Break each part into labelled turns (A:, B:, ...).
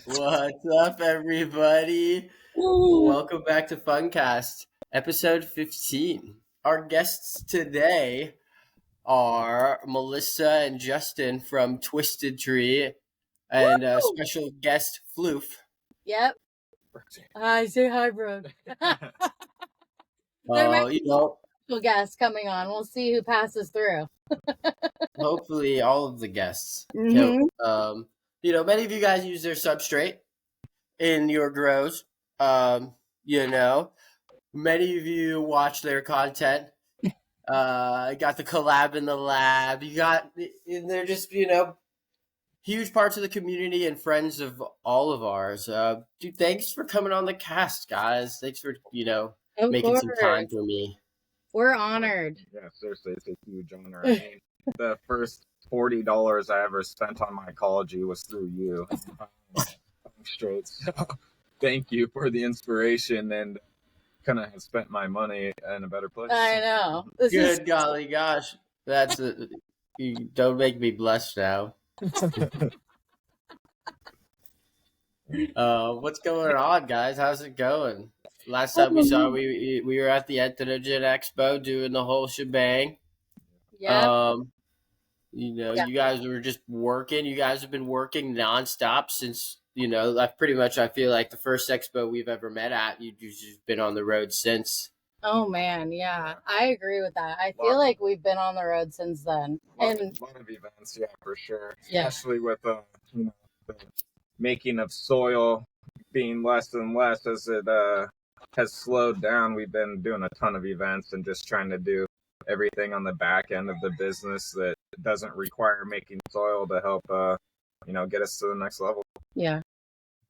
A: What's up, everybody? Welcome back to Funcast, episode 15. Our guests today are Melissa and Justin from Twisted Tree and
B: Woo!
A: special guest Floof.
B: Yep. Hi, say hi, bro. Special guests coming on. We'll see who passes through.
A: Hopefully all of the guests.
B: Mhm.
A: Many of you guys use their substrate in your grows. Many of you watch their content. Got the collab in the lab. They're just, huge parts of the community and friends of all of ours. Dude, thanks for coming on the cast, guys. Thanks for,
B: Of
A: making some time
B: course.
A: for me.
B: We're honored.
C: Yeah, seriously, it's a huge honor. I mean, the first $40 I ever spent on mycology was through you. Straight. So, thank you for the inspiration and kind of have spent my money in a better place.
B: I know.
A: Good golly gosh. You don't make me blush now. What's going on, guys? How's it going? Last time we saw, we were at the Entheogen Expo doing the whole shebang.
B: Yeah.
A: You guys were just working. You guys have been working nonstop since, I feel like the first expo we've ever met at, you've just been on the road since.
B: Oh, man, yeah. I agree with that. I feel like we've been on the road since then.
C: A lot of events, yeah, for sure.
B: Yeah.
C: Especially with, the making of soil being less and less as it has slowed down. We've been doing a ton of events and just trying to do everything on the back end of the business that doesn't require making soil to help, get us to the next level.
B: Yeah.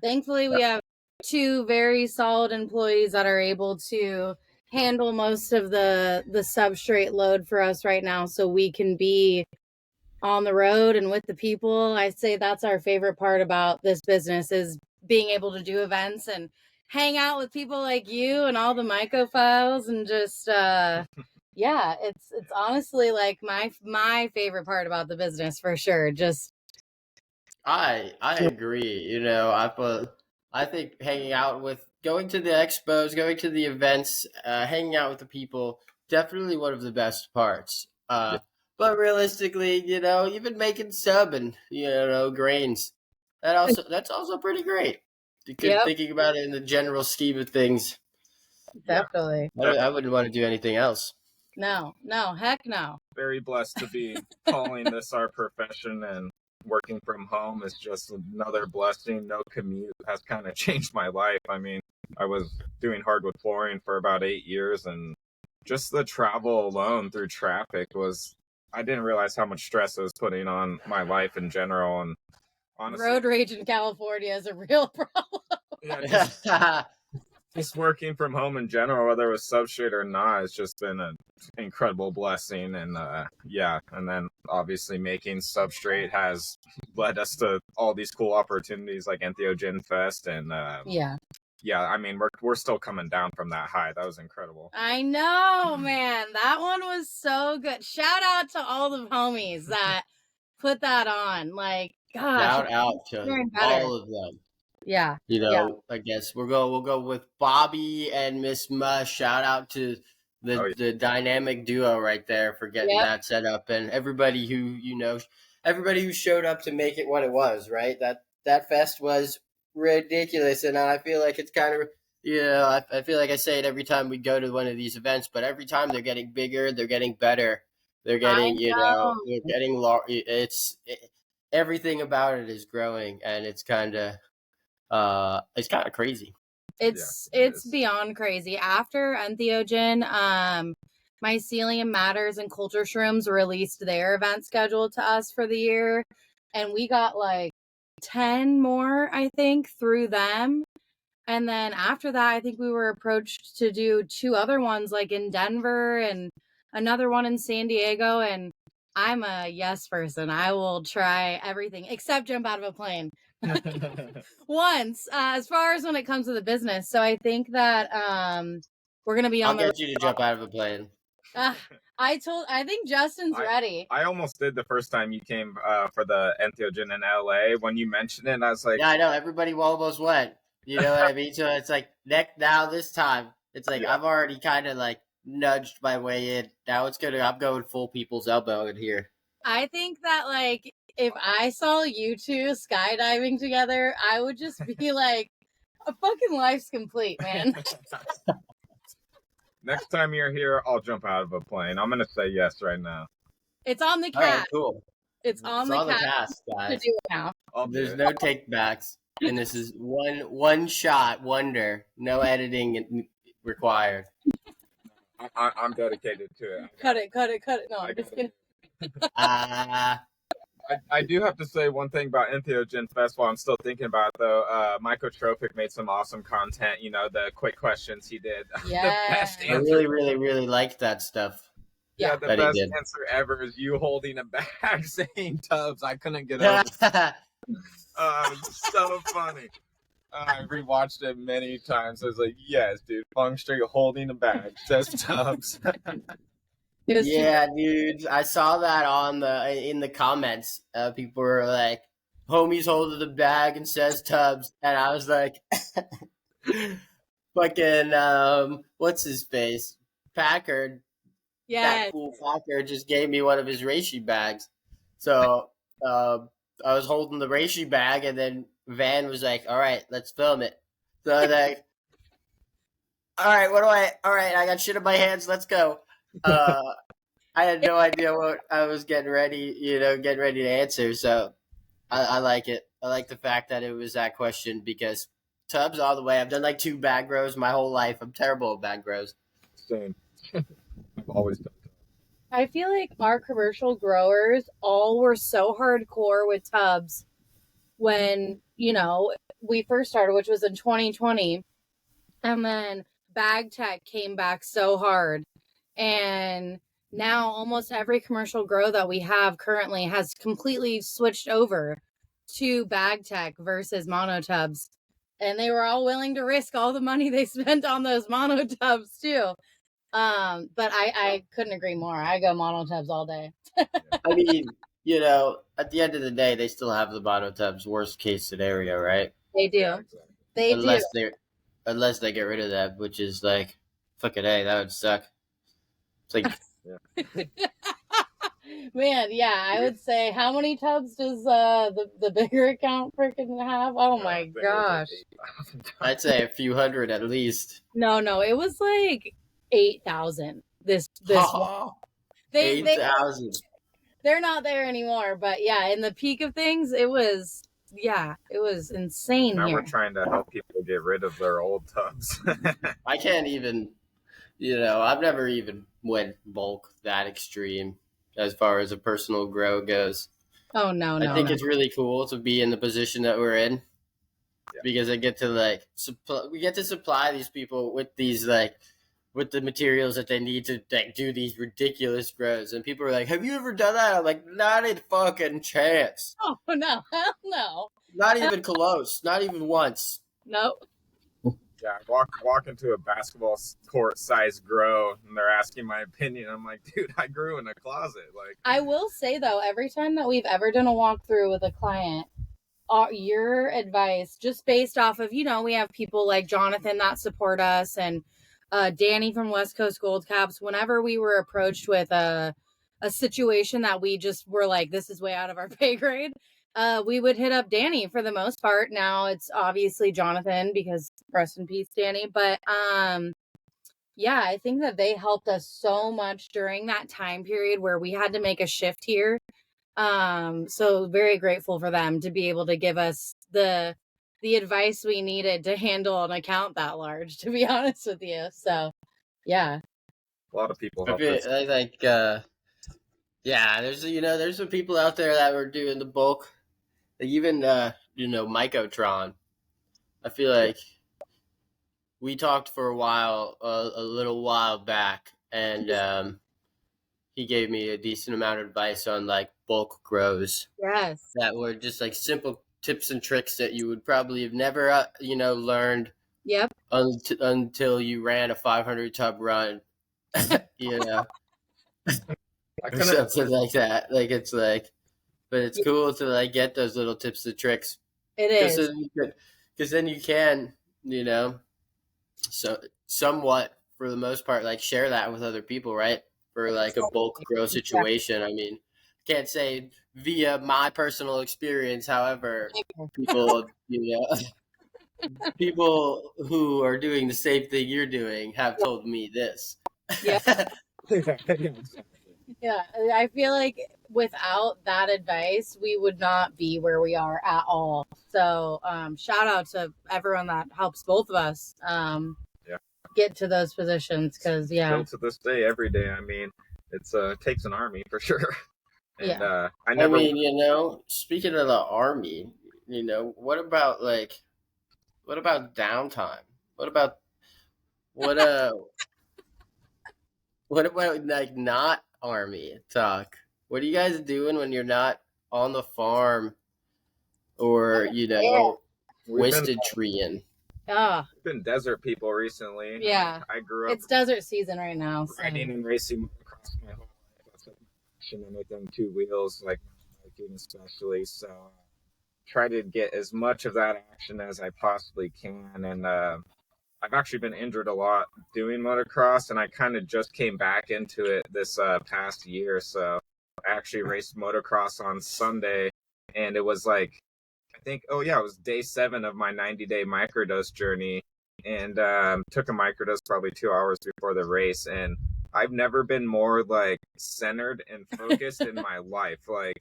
B: Thankfully, we have two very solid employees that are able to handle most of the substrate load for us right now, so we can be on the road and with the people. I say that's our favorite part about this business, is being able to do events and hang out with people like you and all the mycophiles, and just yeah, it's honestly like my favorite part about the business for sure. Just
A: I agree. I think going to the expos, going to the events, hanging out with the people, definitely one of the best parts. But realistically, even making sub and grains, that's also pretty great. Thinking about it in the general scheme of things,
B: definitely.
A: I wouldn't want to do anything else.
B: No, heck no.
C: Very blessed to be calling this our profession, and working from home is just another blessing. No commute has kind of changed my life. I mean, I was doing hardwood flooring for about 8 years, and just the travel alone through traffic I didn't realize how much stress it was putting on my life in general. And honestly,
B: road rage in California is a real problem.
C: Yeah, just working from home in general, whether it was substrate or not, it's just been an incredible blessing. And and then obviously making substrate has led us to all these cool opportunities like Entheogen Fest. And I mean, we're still coming down from that high. That was incredible.
B: I know, man. That one was so good. Shout out to all the homies that put that on. Like, gosh.
A: Shout out to all of them.
B: Yeah.
A: I guess we'll go with Bobby and Miss Mush. Shout out to the dynamic duo right there for getting that set up, and everybody who showed up to make it what it was, right? That fest was ridiculous, and I feel like it's kind of, I feel like I say it every time we go to one of these events, but every time they're getting bigger, they're getting better, they're getting, they're getting large. Everything about it is growing, and it's kind of crazy.
B: It's beyond crazy. After Entheogen, Mycelium Matters and Culture Shrooms released their event schedule to us for the year, and we got like 10 more, I think, through them. And then after that, I think we were approached to do 2 other ones, like in Denver and another one in San Diego. And I'm a yes person. I will try everything except jump out of a plane once, as far as when it comes to the business. So I think that we're going to be on
A: I'll get you to jump out of a plane.
B: I think Justin's ready.
C: I almost did the first time you came for the entheogen in LA. When you mentioned it, and I was like,
A: yeah, I know everybody almost went. You know what I mean? So it's like this time. It's like I've already kind of like nudged my way in. Now I'm going full people's elbow in here.
B: I think that like if I saw you two skydiving together, I would just be like, a fucking life's complete, man.
C: Next time you're here, I'll jump out of a plane. I'm gonna say yes right now.
B: It's on the cast.
A: All right, cool.
B: It's on the cast,
A: guys.
B: to do it now.
A: There's no takebacks, and this is one shot wonder. No editing required.
C: I'm dedicated to it.
B: Cut it. No, I'm just kidding.
C: I do have to say one thing about Entheogen Festival. I'm still thinking about it, though. Mycotropic made some awesome content. You know, the quick questions he did.
B: Yeah.
C: The best answer.
A: I really liked that stuff.
C: Yeah, the best answer ever is you holding a bag saying Tubbs. I couldn't get over it. So funny. I rewatched it many times. I was like, yes, dude. Feng Street holding a bag says Tubbs.
A: Yeah, dude. I saw that in the comments. People were like, "Homie's holding the bag and says Tubbs," and I was like, "Fucking what's his face? Packard."
B: Yeah.
A: That cool Packard just gave me one of his reishi bags. So I was holding the reishi bag, and then Van was like, "All right, let's film it." So I was like, "All right, I got shit in my hands. Let's go." I had no idea what I was getting ready to answer. So I like it. I like the fact that it was that question because Tubbs all the way. I've done like 2 bag rows my whole life. I'm terrible at bag rows.
C: Same. I've always done that.
B: I feel like our commercial growers all were so hardcore with Tubbs when, we first started, which was in 2020. And then Bag Tech came back so hard. And now almost every commercial grow that we have currently has completely switched over to Bag Tech versus monotubs. And they were all willing to risk all the money they spent on those monotubs too. But I couldn't agree more. I go monotubs all day.
A: I mean, at the end of the day, they still have the monotubs worst case scenario, right?
B: They do. Yeah, exactly. They do.
A: Unless they get rid of that, which is like, fucking A, that would suck. It's like,
B: man, yeah, I would say, how many tubs does the bigger account freaking have? Oh my gosh.
A: I'd say a few hundred at least.
B: No, it was like 8,000. This one.
A: 8,000.
B: They're not there anymore, but yeah, in the peak of things, it was insane.
C: Now
B: here.
C: We're trying to help people get rid of their old tubs.
A: I can't even, I've never even went bulk that extreme as far as a personal grow goes.
B: Oh, no.
A: I think it's really cool to be in the position that we're in because I get to we get to supply these people with these with the materials that they need to do these ridiculous grows. And people are like, have you ever done that? I'm like, not a fucking chance.
B: Oh, no. Hell no.
A: Not even close. Not even once.
B: Nope.
C: Yeah, I walk into a basketball court size grow and they're asking my opinion. I'm like, dude, I grew in a closet. Like,
B: I will say though, every time that we've ever done a walkthrough with a client, your advice, just based off of, we have people like Jonathan that support us and Danny from West Coast Gold Caps. Whenever we were approached with a situation that we just were like, this is way out of our pay grade, we would hit up Danny for the most part. Now it's obviously Jonathan because rest in peace, Danny. But yeah, I think that they helped us so much during that time period where we had to make a shift here. So very grateful for them to be able to give us the advice we needed to handle an account that large, to be honest with you. So yeah,
C: a lot of people help us.
A: There's some people out there that were doing the bulk. Like even Mycotron. I feel like we talked for a little while back, and he gave me a decent amount of advice on like bulk grows.
B: Yes,
A: that were just like simple tips and tricks that you would probably have never learned.
B: Yep.
A: Until you ran a 500 tub run you know, or something like that. Like it's like, but it's cool to like get those little tips and tricks.
B: It is
A: Because then you can, you know, so somewhat for the most part, like share that with other people, right? For like a bulk grow situation. I mean, can't say via my personal experience. However, people, you know, people who are doing the same thing you're doing have told me this.
B: Yeah. Yeah, I feel like without that advice, we would not be where we are at all. So, shout out to everyone that helps both of us get to those positions, because
C: still to this day, every day. I mean, it's takes an army for sure. And I mean,
A: you know, speaking of the army, you know, what about downtime? What about what like not army talk? What are you guys doing when you're not on the farm or, you know, twisted treeing?
C: We've been desert people recently.
B: Yeah.
C: I grew up.
B: It's desert season right now.
C: Riding and racing across my whole life. That's like my passion, and within 2 wheels, like biking especially. So try to get as much of that action as I possibly can. And I've actually been injured a lot doing motocross, and I kind of just came back into it this past year. So I actually raced motocross on Sunday, and it was like, I think, it was day 7 of my 90-day microdose journey, and took a microdose probably 2 hours before the race, and I've never been more like centered and focused in my life. Like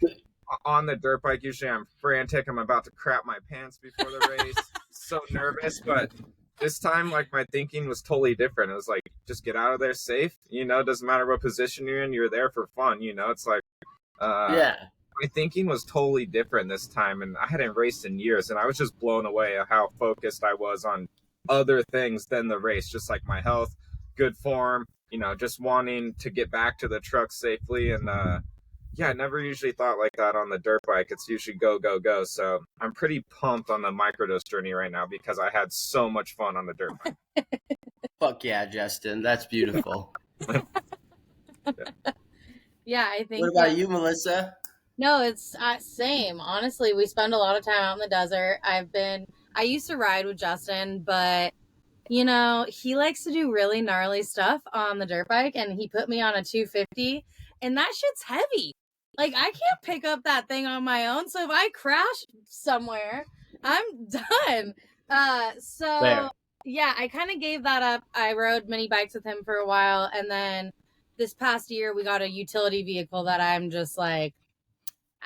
C: on the dirt bike, usually I'm frantic, I'm about to crap my pants before the race, so nervous, but this time, like, my thinking was totally different. It was like, just get out of there safe, you know, doesn't matter what position you're in, you're there for fun, you know. It's like my thinking was totally different this time, and I hadn't raced in years, and I was just blown away at how focused I was on other things than the race, just like my health, good form, you know, just wanting to get back to the truck safely. And I never usually thought like that on the dirt bike. It's usually go, go, go. So I'm pretty pumped on the microdose journey right now because I had so much fun on the dirt bike.
A: Fuck yeah, Justin. That's beautiful.
B: Yeah, I think.
A: What about you, Melissa?
B: No, it's same. Honestly, we spend a lot of time out in the desert. I used to ride with Justin, but you know, he likes to do really gnarly stuff on the dirt bike, and he put me on a 250, and that shit's heavy. Like, I can't pick up that thing on my own. So if I crash somewhere, I'm done. Yeah, I kind of gave that up. I rode mini bikes with him for a while, and then this past year we got a utility vehicle that I'm just like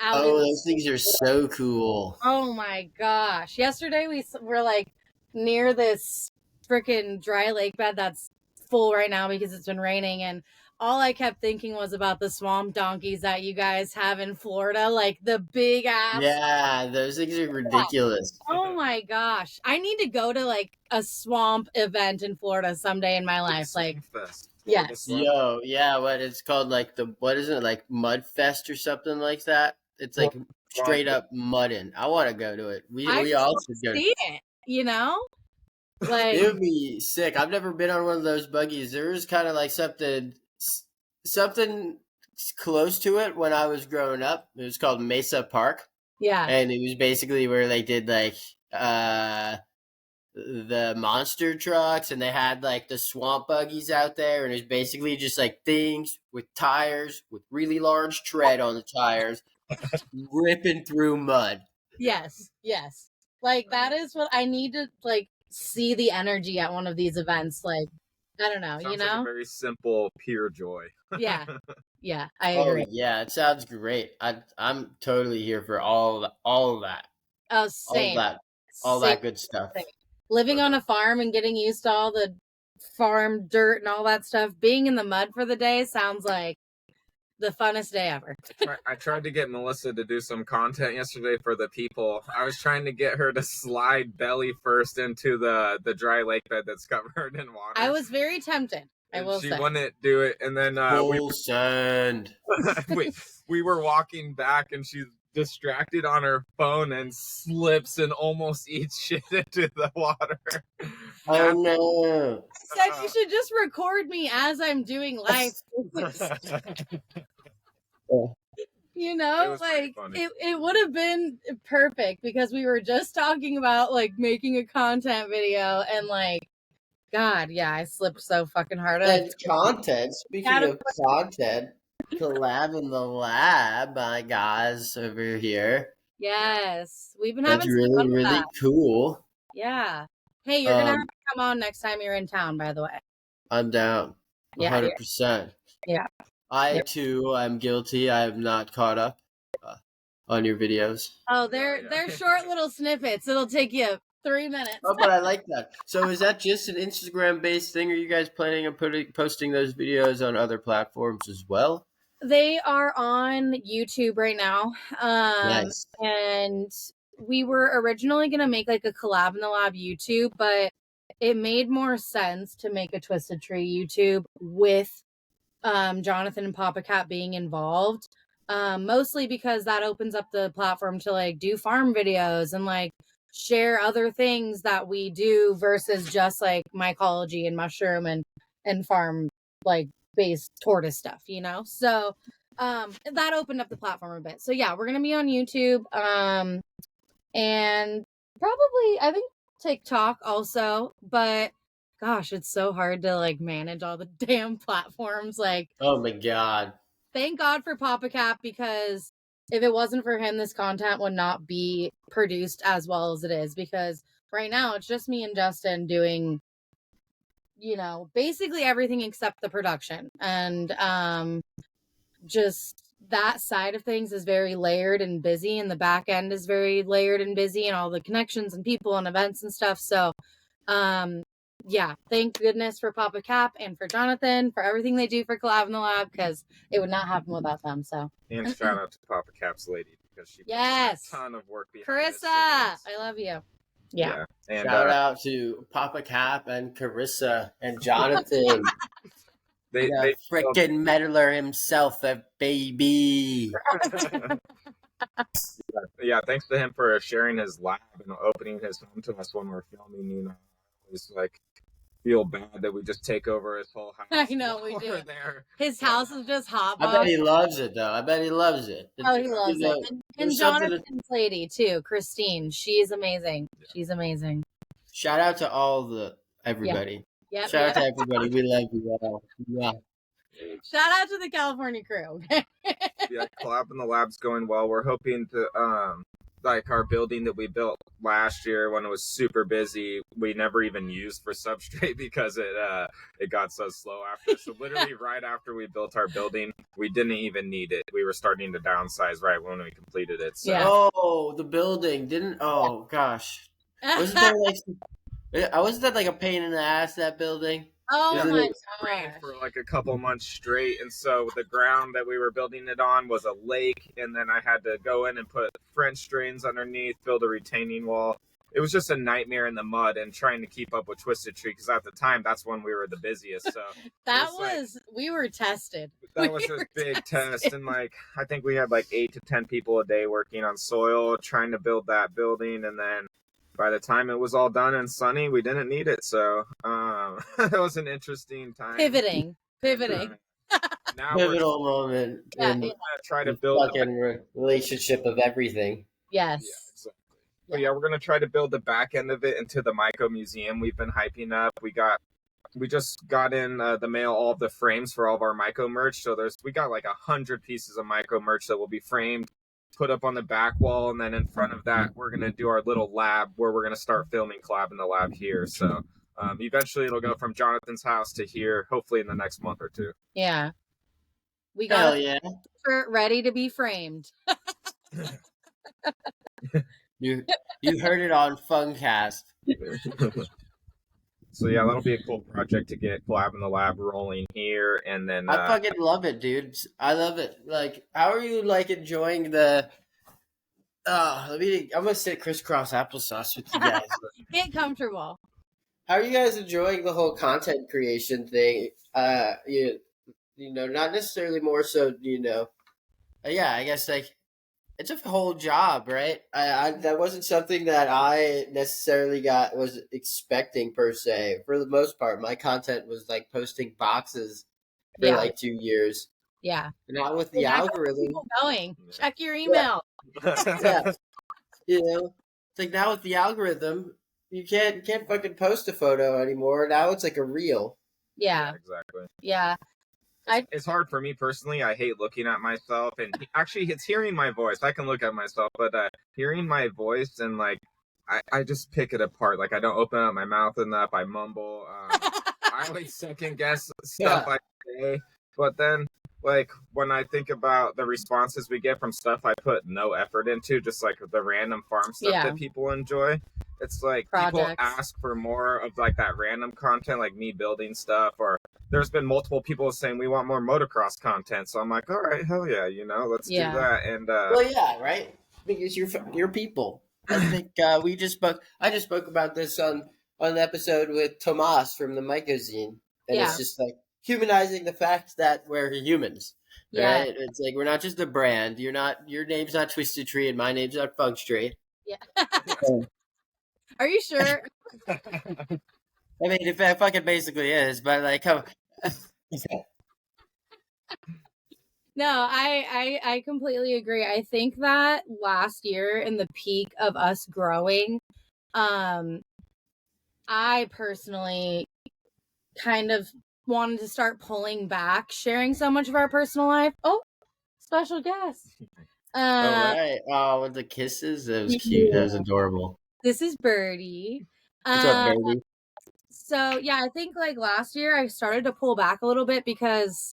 B: out.
A: Oh, those things are so cool.
B: Oh my gosh. Yesterday we were like near this freaking dry lake bed that's full right now because it's been raining, and all I kept thinking was about the swamp donkeys that you guys have in Florida, like the big ass.
A: Yeah, those things are ridiculous.
B: Oh my gosh. I need to go to like a swamp event in Florida someday in my life. Like, yes.
A: Yo, yeah, what it's called, like what is it, like Mud Fest or something like that? It's like straight up mudding. I want to go to it. We all should go.
B: See it, you know? Like,
A: it would be sick. I've never been on one of those buggies. There was kind of like something close to it when I was growing up. It was called Mesa Park.
B: Yeah.
A: And it was basically where they did like the monster trucks, and they had like the swamp buggies out there, and it was basically just like things with tires with really large tread on the tires ripping through mud.
B: Yes. Like, that is what I need to like see the energy at one of these events. Like, I don't know, you know?
C: Like a very simple, pure joy.
B: Yeah, I agree.
A: Oh, yeah, it sounds great. I'm totally here for all of that.
B: Oh, same.
A: All that good stuff.
B: Same. Living on a farm and getting used to all the farm dirt and all that stuff, being in the mud for the day sounds like the funnest day ever.
C: I tried to get Melissa to do some content yesterday for the people. I was trying to get her to slide belly first into the dry lake bed that's covered in water.
B: I was very tempted.
C: She wouldn't do it, and then we were walking back, and she's distracted on her phone and slips and almost eats shit into the water.
A: Oh no!
B: said you should just record me as I'm doing live. You know, like it would have been perfect because we were just talking about like making a content video and like, God, yeah, I slipped so fucking hard.
A: And content. Speaking of content, collab in the lab, my guys over here.
B: Yes, we've been having
A: some fun with that. Cool.
B: Yeah. Hey, you're gonna have to come on next time you're in town. By the way,
A: I'm down. 100%.
B: Yeah.
A: I too am guilty. I have not caught up on your videos.
B: Oh, they're short little snippets. It'll take you 3 minutes.
A: Oh, but I like that. So is that just an Instagram-based thing? Are you guys planning on posting those videos on other platforms as well?
B: They are on YouTube right now.
A: Nice.
B: And we were originally going to make like a collab in the lab YouTube, but it made more sense to make a Twisted Tree YouTube with Jonathan and Papa Cat being involved. Mostly because that opens up the platform to like do farm videos and like share other things that we do versus just like mycology and mushroom and farm like based tortoise stuff, you know? So that opened up the platform a bit. So yeah, we're gonna be on YouTube. And probably I think TikTok also, but gosh, it's so hard to like manage all the damn platforms. Like,
A: oh my God.
B: Thank God for Papa Cap, because if it wasn't for him, this content would not be produced as well as it is, because right now it's just me and Justin doing, you know, basically everything except the production. And just that side of things is very layered and busy, and the back end is very layered and busy, and all the connections and people and events and stuff. So yeah, thank goodness for Papa Cap and for Jonathan for everything they do for Collab in the Lab, because it would not happen without them. So,
C: and shout out to Papa Cap's lady, because she puts a ton of work behind
B: Carissa, I love you. Yeah.
A: And shout out to Papa Cap and Carissa and Jonathan. they freaking meddler himself, a baby.
C: Yeah, thanks to him for sharing his lab and opening his home to us when we're filming. You know, it's like feel bad that we just take over his whole house.
B: I know we do. There. His house is just hot.
A: I bet he loves it, though. I bet he loves it.
B: Oh, he loves it. And Jonathan's lady too, Christine. She's amazing. Yeah. She's amazing.
A: Shout out to all everybody.
B: Yeah.
A: Shout out to everybody. We love you all. Yeah.
B: Shout out to the California crew.
C: Yeah, Collab in the Lab's going well. We're hoping to like our building that we built last year when it was super busy, we never even used for substrate because it got so slow after. So literally right after we built our building, we didn't even need it. We were starting to downsize right when we completed it. So.
A: Yeah. Oh, the building didn't. Oh gosh, wasn't that like a pain in the ass, that building?
B: Oh my
C: God! For like a couple months straight, and so the ground that we were building it on was a lake, and then I had to go in and put French drains underneath, build a retaining wall. It was just a nightmare in the mud and trying to keep up with Twisted Tree, because at the time that's when we were the busiest. So
B: we were tested.
C: That was a big test, and like I think we had like 8 to 10 people a day working on soil trying to build that building, and then by the time it was all done and sunny, we didn't need it. So it was an interesting time.
B: Pivoting.
A: Now pivotal moment.
B: Yeah,
A: in
C: try to build
A: a relationship of everything.
B: Yes.
C: Yeah, exactly. But yeah, we're gonna try to build the back end of it into the Myco Museum we've been hyping up. We just got in the mail all of the frames for all of our Myco merch. So we got like 100 pieces of Myco merch that will be framed, put up on the back wall, and then in front of that we're going to do our little lab where we're going to start filming Collab in the Lab here. So eventually it'll go from Jonathan's house to here, hopefully in the next month or two.
B: Yeah, we got ready to be framed.
A: You heard it on Funcast.
C: So yeah, that'll be a cool project to get Collab in the Lab rolling here, and then
A: I fucking love it, dude. I love it. Like, how are you like enjoying the? I'm gonna say crisscross applesauce with you guys.
B: Get comfortable.
A: How are you guys enjoying the whole content creation thing? You know, not necessarily more so. You know, yeah, I guess like it's a whole job, right? I that wasn't something that I necessarily was expecting per se. For the most part, my content was like posting boxes for
B: Yeah.
A: like 2 years.
B: Yeah.
A: Now with the algorithm,
B: people going. Check your email.
A: yeah, it's like now with the algorithm, you can't fucking post a photo anymore. Now it's like a reel.
B: Yeah,
C: exactly.
B: Yeah.
C: It's hard for me personally. I hate looking at myself, and actually, it's hearing my voice. I can look at myself, but hearing my voice and like, I just pick it apart. Like I don't open up my mouth enough. I mumble. I always second guess stuff I say, but then like when I think about the responses we get from stuff I put no effort into, just like the random farm stuff that people enjoy. It's like people ask for more of like that random content, like me building stuff, or there's been multiple people saying we want more motocross content. So I'm like, all right, hell yeah, let's do that. And
A: well, yeah, right, because you're people. I think we just spoke. I just spoke about this on an episode with Tomas from the Mycozine, and it's just like humanizing the fact that we're humans.
B: Yeah.
A: Right? It's like we're not just a brand. Your name's not Twisted Tree, and my name's not Funk Street.
B: Yeah. Are you sure?
A: I mean, it fucking basically is, but like, come.
B: No, I completely agree. I think that last year in the peak of us growing, I personally kind of wanted to start pulling back, sharing so much of our personal life. Oh, special guest.
A: All right. Oh, with the kisses, that was cute. That was adorable.
B: This is Birdie.
A: What's up, Birdie?
B: So yeah, I think like last year I started to pull back a little bit because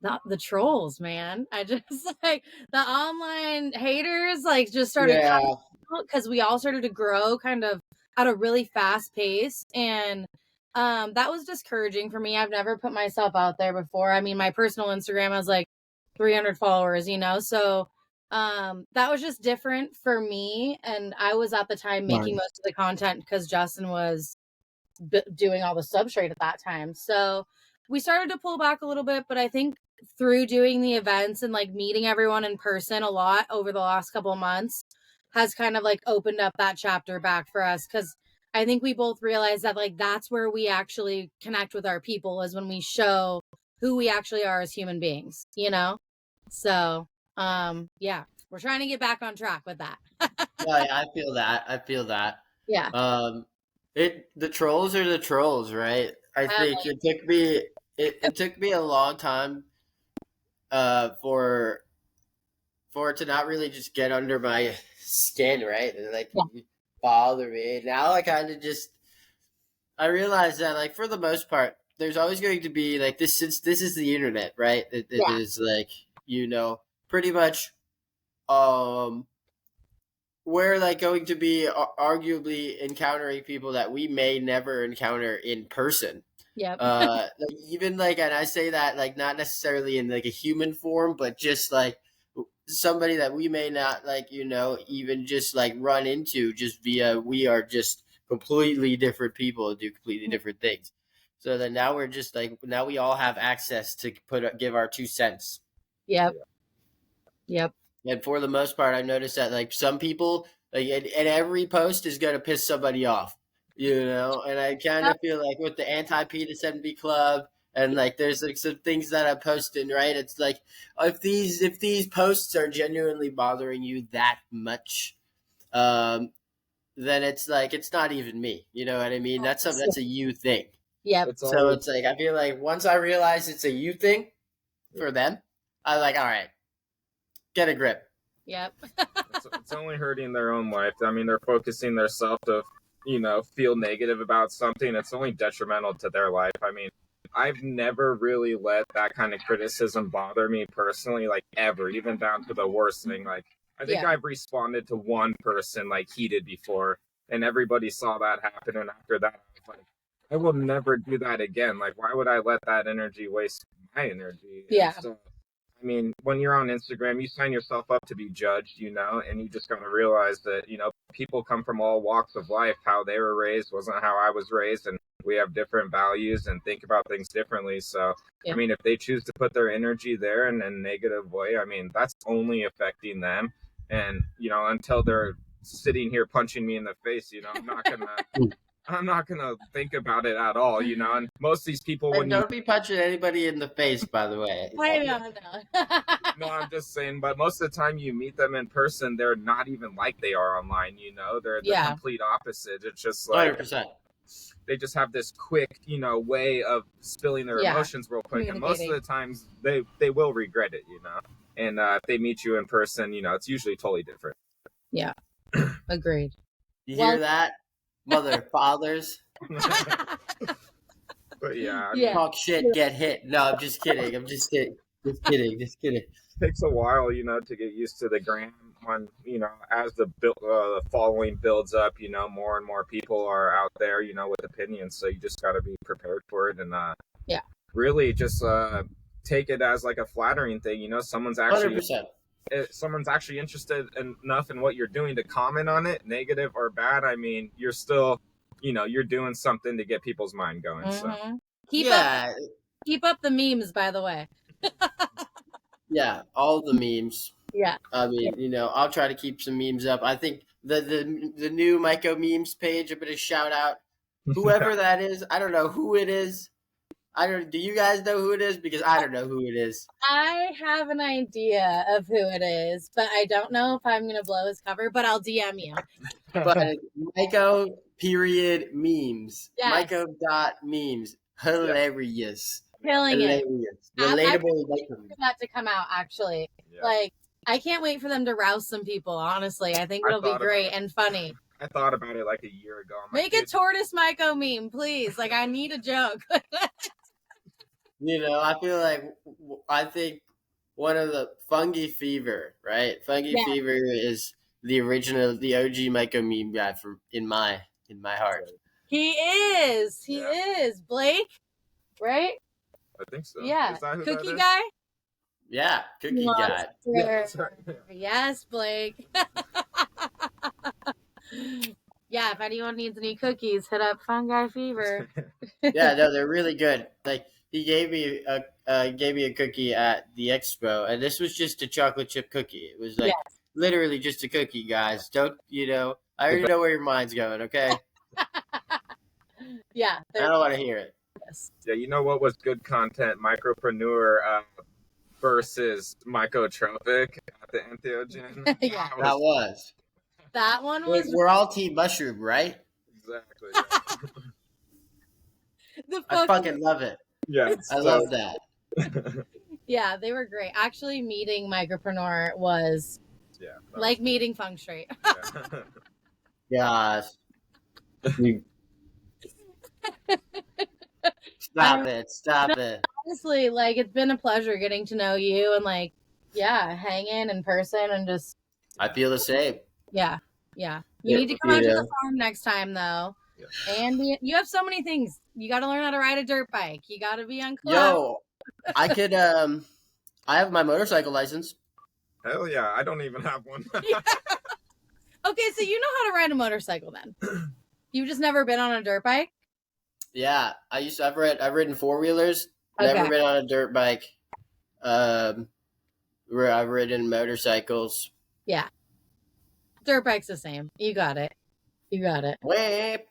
B: the trolls, man. I just like the online haters like just started coming out because we all started to grow kind of at a really fast pace, and that was discouraging for me. I've never put myself out there before. I mean, my personal Instagram has like 300 followers, so that was just different for me, and I was at the time making most of the content because Justin was doing all the substrate at that time. So we started to pull back a little bit, but I think through doing the events and like meeting everyone in person a lot over the last couple of months has kind of like opened up that chapter back for us, because I think we both realized that like that's where we actually connect with our people, is when we show who we actually are as human beings, So yeah, we're trying to get back on track with that.
A: Yeah, I feel that.
B: Yeah.
A: The trolls are the trolls, right? I think it took me a long time for it to not really just get under my skin, right? And like bother me. Now I kind of I realize that like for the most part, there's always going to be like this, since this is the internet, right? It is like, pretty much we're like going to be arguably encountering people that we may never encounter in person.
B: Yep.
A: Like even like, and I say that like not necessarily in like a human form, but just like somebody that we may not like, even just like run into just via, we are just completely different people do completely different things. So then now we're just like, now we all have access to give our 2 cents.
B: Yep.
A: And for the most part, I noticed that like some people, like, and every post is going to piss somebody off, and I kind of feel like with the anti-penis envy club, and like there's like some things that I'm posting, right? It's like, if these posts are genuinely bothering you that much, then it's like, it's not even me. You know what I mean? That's a you thing.
B: Yep.
A: So it's like, I feel like once I realize it's a you thing for them, I'm like, all right, get a grip.
B: Yep.
C: It's only hurting their own life. I mean, they're focusing their self to, feel negative about something. It's only detrimental to their life. I mean, I've never really let that kind of criticism bother me personally, like ever, even down to the worst thing. Like, I think I've responded to one person like heated before, and everybody saw that happen. And after that, I was like, I will never do that again. Like, why would I let that energy waste my energy?
B: Yeah.
C: So, I mean, when you're on Instagram, you sign yourself up to be judged, and you just got to realize that, people come from all walks of life. How they were raised wasn't how I was raised, and we have different values and think about things differently. So, I mean, if they choose to put their energy there in a negative way, I mean, that's only affecting them. And, until they're sitting here punching me in the face, I'm not gonna think about it at all, and most of these people,
A: when don't be punching anybody in the face, by the way.
B: I know.
C: No, I'm just saying, but most of the time you meet them in person, they're not even like they are online, they're the complete opposite. It's just like
A: 100%.
C: They just have this quick, way of spilling their emotions real quick, and most of the times they will regret it, and if they meet you in person, it's usually totally different.
B: Yeah. Agreed.
A: You hear that, mother fathers?
C: But yeah,
A: talk shit, get hit. No, I'm just kidding. Just kidding. It
C: takes a while, to get used to the gram. When as the following builds up, more and more people are out there, with opinions. So you just got to be prepared for it, and really just take it as like a flattering thing. Someone's actually
A: 100%.
C: Someone's actually interested enough in what you're doing to comment on it, negative or bad. I mean, you're still, you're doing something to get people's mind going.
B: Mm-hmm.
C: So
B: keep up the memes, by the way.
A: Yeah, all the memes.
B: Yeah.
A: I mean, I'll try to keep some memes up. I think the new Myco memes page, I'm gonna shout out whoever that is. I don't know who it is. Do you guys know who it is? Because I don't know who it is.
B: I have an idea of who it is, but I don't know if I'm gonna blow his cover, but I'll DM you.
A: But Myco period memes.
B: Yes.
A: Myco.memes. Hilarious.
B: Killing it.
A: Relatable.
B: For that to come out, actually. Yeah. Like, I can't wait for them to rouse some people, honestly. I think it'll be great and funny.
C: I thought about it like a year ago.
B: Make a tortoise Myco meme, please. Like, I need a joke.
A: I think one of the Fungi Fever, right? Fungi Fever is the original, the OG Myco meme guy in my heart.
B: He is. He is. Blake, right?
C: I think so.
B: Yeah.
C: Is that who
B: Cookie
C: that is?
B: guy?
A: Yeah, Cookie guy.
B: Yes, Blake. Yeah, if anyone needs any cookies, hit up Fungi Fever.
A: Yeah, no, they're really good. Like, he gave me a cookie at the expo, and this was just a chocolate chip cookie. It was like literally just a cookie, guys. Don't I already know where your mind's going. Okay.
B: Yeah,
A: I don't want to hear it.
C: Yeah, you know what was good content? Micropreneur versus Mycotropic at the Entheogen.
B: Yeah, that one was.
A: We're all Team Mushroom, right?
C: Exactly.
B: Yeah.
A: I fucking love it.
C: Yeah,
A: I love that.
B: Yeah, they were great. Actually, meeting Micropreneur was like meeting Feng Shui.
A: Gosh. Stop it.
B: Honestly, like, it's been a pleasure getting to know you and hanging in person and just.
A: I feel the same.
B: Yeah. You need to come out to the farm next time, though. Yeah. And you have so many things. You got to learn how to ride a dirt bike. You got to be on club.
A: Yo, I could. I have my motorcycle license.
C: Hell yeah! I don't even have one.
B: Okay, so you know how to ride a motorcycle then? You've just never been on a dirt bike?
A: Yeah, I've ridden 4-wheelers. Never been on a dirt bike. I've ridden motorcycles.
B: Yeah. Dirt bike's the same. You got it.
A: Whip.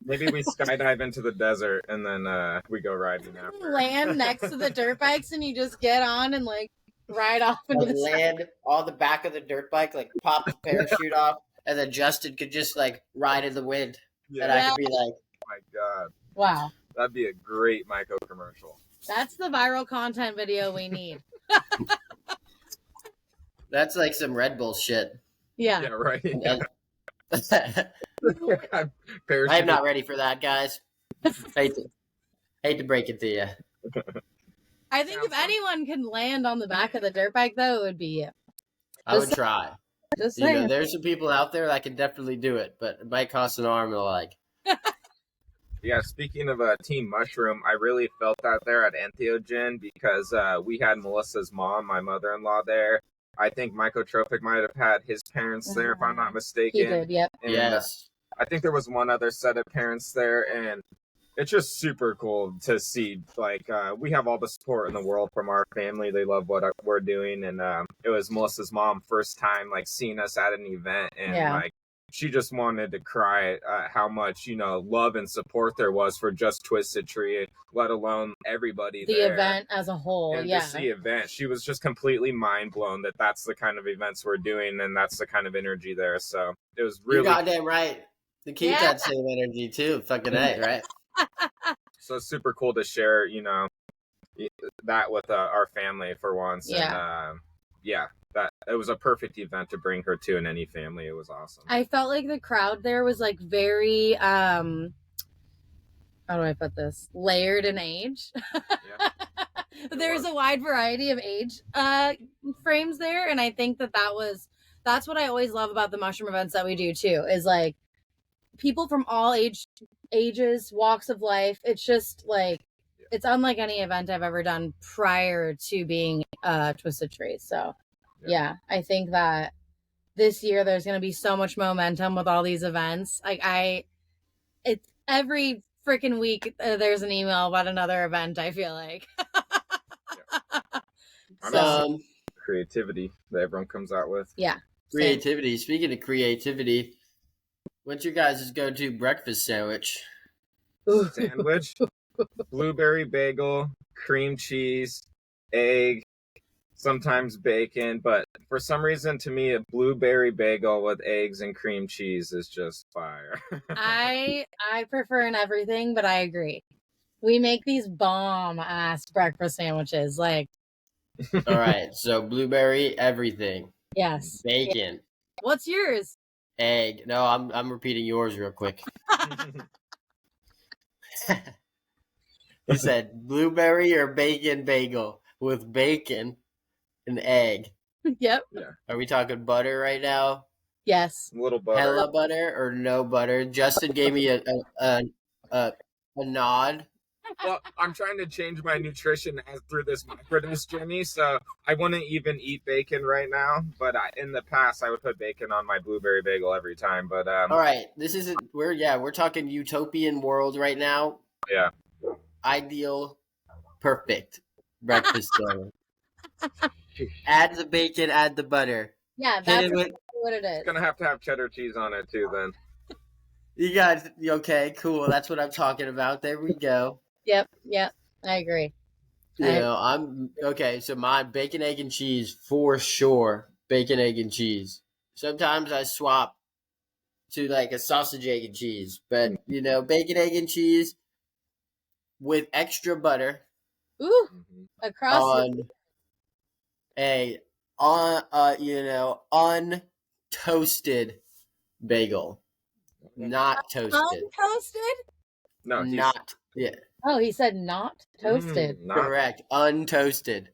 C: Maybe we skydive into the desert and then we go riding after.
B: Land next to the dirt bikes and you just get on and ride off into the
A: land on the back of the dirt bike, pop the parachute off, and then Justin could just ride in the wind, and I could be like,
C: "Oh my god,
B: wow,
C: that'd be a great Myco commercial."
B: That's the viral content video we need.
A: That's like some Red Bull shit.
C: Yeah, right.
A: I'm not ready for that, guys. hate to break it to you.
B: I think if anyone can land on the back of the dirt bike, though, it would be you.
A: I would try.
B: Just saying.
A: There's some people out there that can definitely do it, but it might cost an arm and a leg.
C: Yeah, speaking of Team Mushroom, I really felt that there at Entheogen because we had Melissa's mom, my mother-in-law, there. I think Mycotropic might have had his parents there, if I'm not mistaken.
B: He did, yep.
C: And,
A: yes.
C: I think there was one other set of parents there, and it's just super cool to see. Like, we have all the support in the world from our family. They love what we're doing, and it was Melissa's mom first time like seeing us at an event, and like she just wanted to cry at how much love and support there was for just Twisted Tree, let alone everybody
B: the
C: there.
B: event as a whole.
C: And just the event, she was just completely mind blown that that's the kind of events we're doing, and that's the kind of energy there. So it was really
A: You're goddamn right to keep that same energy too. Fucking A, right?
C: So it's super cool to share, that with our family for once.
B: Yeah.
C: And that it was a perfect event to bring her to in any family. It was awesome.
B: I felt like the crowd there was like very how do I put this? Layered in age. Yeah. There's a wide variety of age frames there, and I think that's what I always love about the mushroom events that we do too, is like people from all ages, walks of life. It's just like it's unlike any event I've ever done prior to being Twisted Tree. So I think that this year there's going to be so much momentum with all these events. Like it's every freaking week there's an email about another event, I feel like.
C: Creativity that everyone comes out with.
B: Yeah.
A: Creativity. Speaking of creativity, what's your guys' go-to breakfast sandwich?
C: Sandwich? Blueberry bagel, cream cheese, egg, sometimes bacon, but for some reason to me a blueberry bagel with eggs and cream cheese is just fire.
B: I prefer an everything, but I agree. We make these bomb ass breakfast sandwiches. Like,
A: all right, so blueberry everything.
B: Yes.
A: Bacon.
B: Yeah. What's yours?
A: Egg. No, I'm repeating yours real quick. You said blueberry or bacon bagel with bacon and egg.
B: Yep.
C: Yeah.
A: Are we talking butter right now?
B: Yes.
C: A little butter.
A: Hella butter or no butter? Justin gave me a nod.
C: Well, I'm trying to change my nutrition through this microdose journey, so I wouldn't even eat bacon right now. But in the past, I would put bacon on my blueberry bagel every time. But
A: all right, this isn't. We're talking utopian world right now.
C: Yeah.
A: Ideal, perfect breakfast sandwich. Add the bacon, add the butter.
B: Yeah, that's what it is.
C: It's gonna have to have cheddar cheese on it too. Then.
A: You guys, okay, cool. That's what I'm talking about. There we go.
B: Yep, I agree.
A: I'm okay. So my bacon, egg, and cheese for sure. Bacon, egg, and cheese. Sometimes I swap to like a sausage, egg, and cheese, but bacon, egg, and cheese with extra butter.
B: Ooh, across
A: untoasted bagel, not toasted.
B: Untoasted?
C: No,
A: not. Yeah.
B: Oh, he said not toasted.
A: Correct. Untoasted.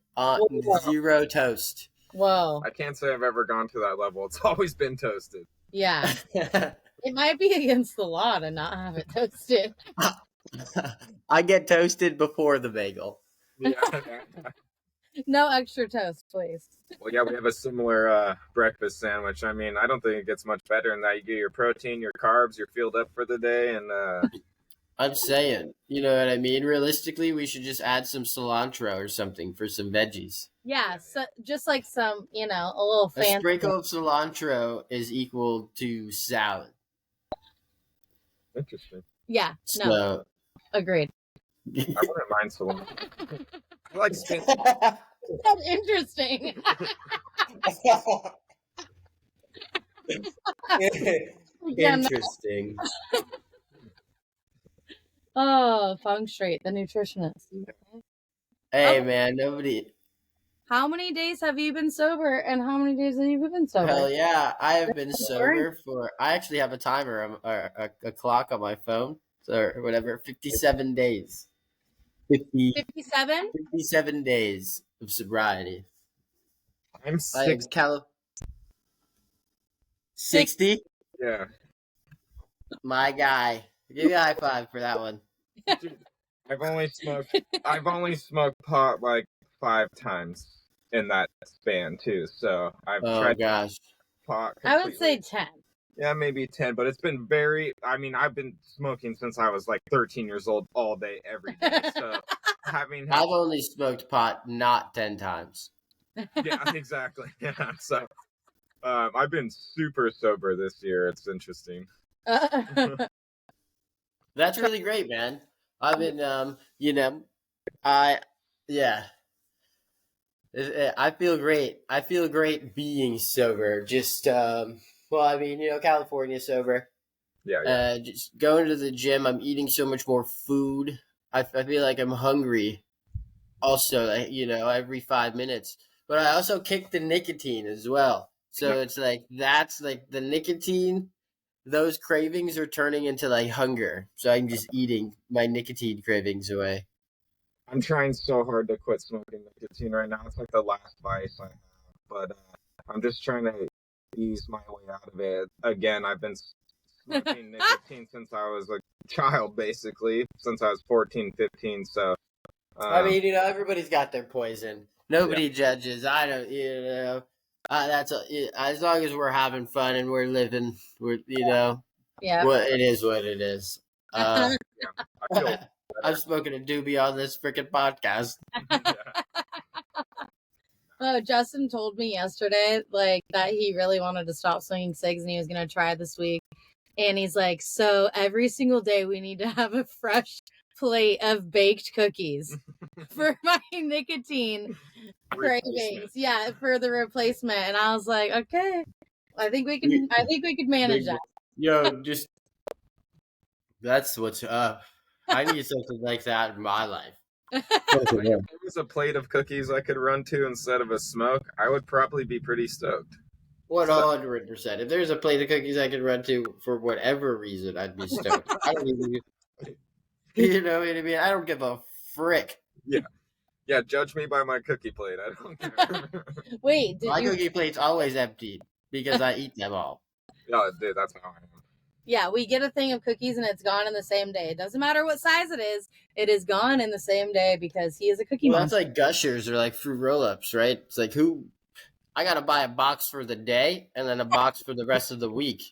A: Zero toast.
B: Whoa.
C: I can't say I've ever gone to that level. It's always been toasted.
B: Yeah. It might be against the law to not have it toasted.
A: I get toasted before the bagel.
C: Yeah.
B: No extra toast, please.
C: Well, yeah, we have a similar breakfast sandwich. I mean, I don't think it gets much better than that. You get your protein, your carbs, you're filled up for the day, and
A: I'm saying, you know what I mean? Realistically, we should just add some cilantro or something for some veggies.
B: Yeah, so just like some, a little fancy.
A: A sprinkle of cilantro is equal to salad.
C: Interesting.
B: Yeah, no. Agreed.
C: I wouldn't mind cilantro. I like spinach.
B: That's interesting.
A: Interesting.
B: Oh, Feng Street, the nutritionist.
A: Hey, man, nobody.
B: How many days have you been sober, and how many days have you been sober?
A: Hell yeah, I have been sober for. I actually have a timer, a clock on my phone, or whatever. 57 days.
B: 57?
A: 57 days of sobriety.
C: I'm 60.
A: 60?
C: Yeah.
A: My guy. Give me a high five for that one.
C: Dude, I've only smoked pot like 5 times in that span too. So I've tried
A: gosh.
C: pot.
B: I would say 10.
C: Yeah, maybe 10, but it's been I've been smoking since I was like 13 years old all day, every day. So
A: I've only smoked pot not 10 times.
C: Yeah, exactly. Yeah. So I've been super sober this year. It's interesting.
A: That's really great, man. I've been, yeah. I feel great. I feel great being sober. Just, California sober.
C: Yeah.
A: Just going to the gym. I'm eating so much more food. I feel like I'm hungry. Also, every 5 minutes. But I also kick the nicotine as well. So it's like that's like the nicotine. Those cravings are turning into like hunger. So I'm just eating my nicotine cravings away.
C: I'm trying so hard to quit smoking nicotine right now. It's like the last vice I have, but I'm just trying to ease my way out of it. Again, I've been smoking nicotine since I was a child, basically, since I was 14, 15. So,
A: everybody's got their poison. Nobody judges. I don't, as long as we're having fun and we're living, what it is, what it is.
C: I feel
A: I'm smoking a doobie on this freaking podcast.
B: Oh, Justin told me yesterday, like, that he really wanted to stop smoking cigs and he was going to try this week. And he's like, so every single day we need to have a fresh plate of baked cookies for my nicotine cravings. Yeah, for the replacement. And I was like, okay, I think we could manage that.
A: Yo, that's what's up. I need something like that in my life.
C: If there was a plate of cookies I could run to instead of a smoke, I would probably be pretty stoked.
A: 100%. If there's a plate of cookies I could run to for whatever reason, I'd be stoked. I don't even, you know what I mean? I don't give a frick.
C: Yeah, judge me by my cookie plate. I don't care.
B: Wait,
A: my cookie plate's always empty because I eat them all.
C: No, dude, that's how I am.
B: Yeah, we get a thing of cookies and it's gone in the same day. It doesn't matter what size it is gone in the same day because he is a cookie monster.
A: That's like Gushers or like fruit roll-ups, right? It's like I gotta buy a box for the day and then a box for the rest of the week.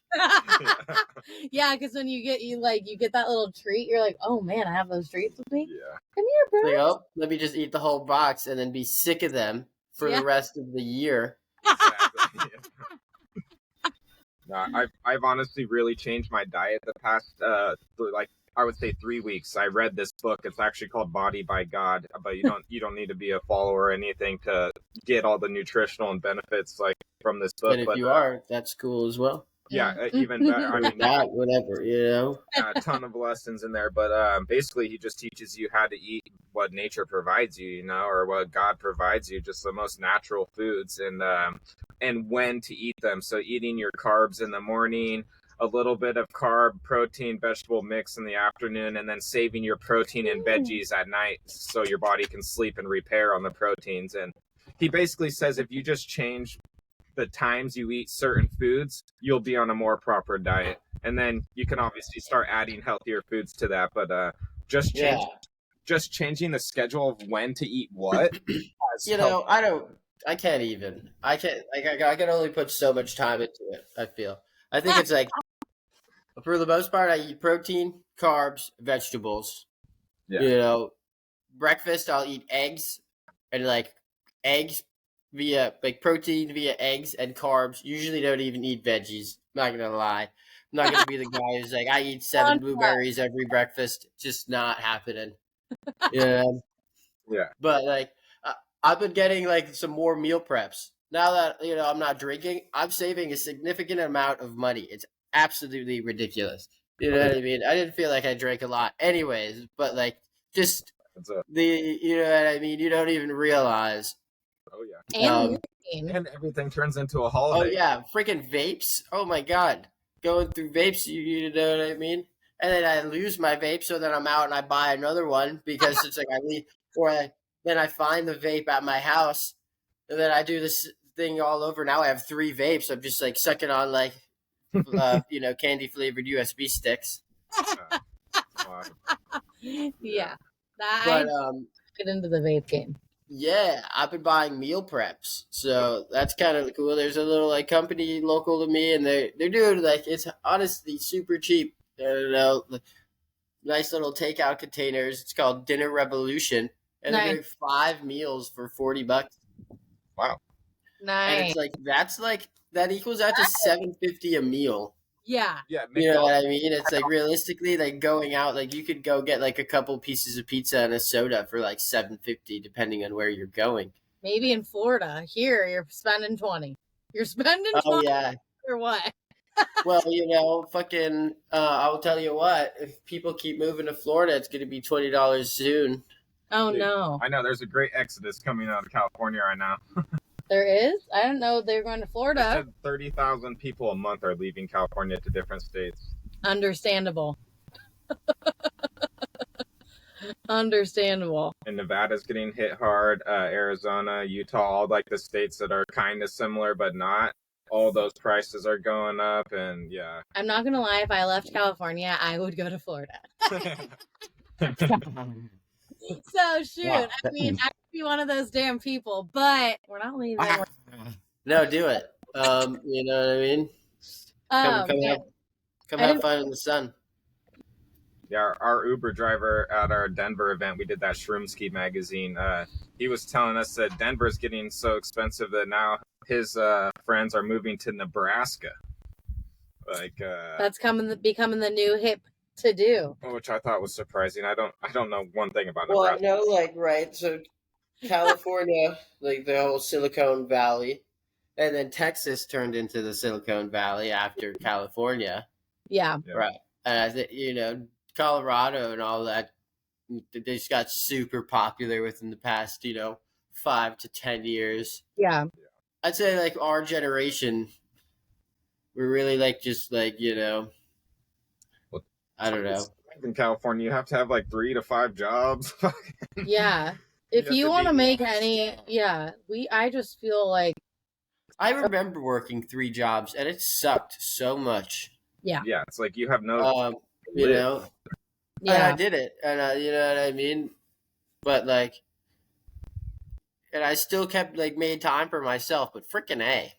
B: Yeah, because when you get that little treat, you're like, oh man, I have those treats with me.
C: Yeah.
B: Come here, bro.
A: Let me just eat the whole box and then be sick of them for the rest of the year.
C: Exactly. No, I've honestly really changed my diet the past I would say 3 weeks. I read this book. It's actually called Body by God, but you don't need to be a follower or anything to get all the nutritional and benefits like from this book.
A: And if you are, that's cool as well.
C: Yeah, even better. I mean,
A: whatever,
C: a ton of lessons in there, but basically he just teaches you how to eat what nature provides you, or what God provides you, just the most natural foods, and when to eat them. So eating your carbs in the morning, a little bit of carb, protein, vegetable mix in the afternoon, and then saving your protein and veggies at night so your body can sleep and repair on the proteins. And he basically says if you just change the times you eat certain foods, you'll be on a more proper diet. And then you can obviously start adding healthier foods to that. But just changing the schedule of when to eat what.
A: I can't even. I can only put so much time into it, I feel. I think it's like, for the most part, I eat protein, carbs, vegetables.
C: Yeah.
A: Breakfast, I'll eat eggs and like eggs via like protein via eggs and carbs. Usually don't even eat veggies. I'm not gonna lie. I'm not gonna be the guy who's like, I eat 7 blueberries every breakfast. Just not happening. Yeah. But like, I've been getting like some more meal preps. Now that I'm not drinking, I'm saving a significant amount of money. It's absolutely ridiculous. You know what I mean? I didn't feel like I drank a lot anyways, but like just you know what I mean? You don't even realize.
C: Oh yeah. And everything turns into a holiday.
A: Oh yeah, freaking vapes. Oh my god. Going through vapes, you know what I mean? And then I lose my vape, so then I'm out and I buy another one because it's like I leave, then I find the vape at my house, and then I do this thing all over. Now I have 3 vapes. I'm just like sucking on like, candy flavored USB sticks.
B: Yeah, but get into the vape game.
A: Yeah, I've been buying meal preps, so that's kind of cool. There's a little like company local to me, and they're doing like it's honestly super cheap. I don't know, nice little takeout containers. It's called Dinner Revolution, and they're
B: Nice.
A: doing 5 meals for $40.
C: Wow.
A: And
B: Nice.
A: it's like that equals out to $7.50 a meal.
B: Yeah.
C: Yeah,
A: You know what I mean? It's like realistically, like going out, like you could go get like a couple pieces of pizza and a soda for like $7.50, depending on where you're going.
B: Maybe in Florida. Here, you're spending 20. You're spending 20
A: Oh yeah.
B: or what?
A: Well, fucking, I'll tell you what. If people keep moving to Florida, it's gonna be $20 soon.
B: Oh,
C: Dude,
B: no.
C: I know there's a great exodus coming out of California right now.
B: There is? I didn't know they were going to Florida.
C: 30,000 people a month are leaving California to different states.
B: Understandable. Understandable.
C: And Nevada's getting hit hard. Arizona, Utah, all like the states that are kind of similar but not. All those prices are going up, and yeah.
B: I'm not going to lie. If I left California, I would go to Florida. So, shoot.
A: Wow.
B: I mean, I could be one of those damn people, but we're not leaving.
A: No, do it. You know what I mean? Come have fun in the sun.
C: Yeah, our Uber driver at our Denver event, we did that Shroomski magazine. He was telling us that Denver's getting so expensive that now his friends are moving to Nebraska. Like
B: that's becoming the new hip to do.
C: Which I thought was surprising. I don't know one thing about
A: Well,
C: Nebraska.
A: I know, like, right. So California, like the whole Silicon Valley, and then Texas turned into the Silicon Valley after California.
B: Yeah.
A: Right. And Colorado and all that, they just got super popular within the past, 5 to 10 years.
B: Yeah.
A: I'd say like our generation, we're really like just like, I don't know.
C: In California, you have to have like 3 to 5 jobs.
B: Yeah. If you want to make any, I just feel like.
A: I remember working 3 jobs and it sucked so much.
B: Yeah.
C: Yeah, it's like you have no.
A: Yeah. I did it, and you know what I mean. But like, and I still kept like made time for myself. But freaking A.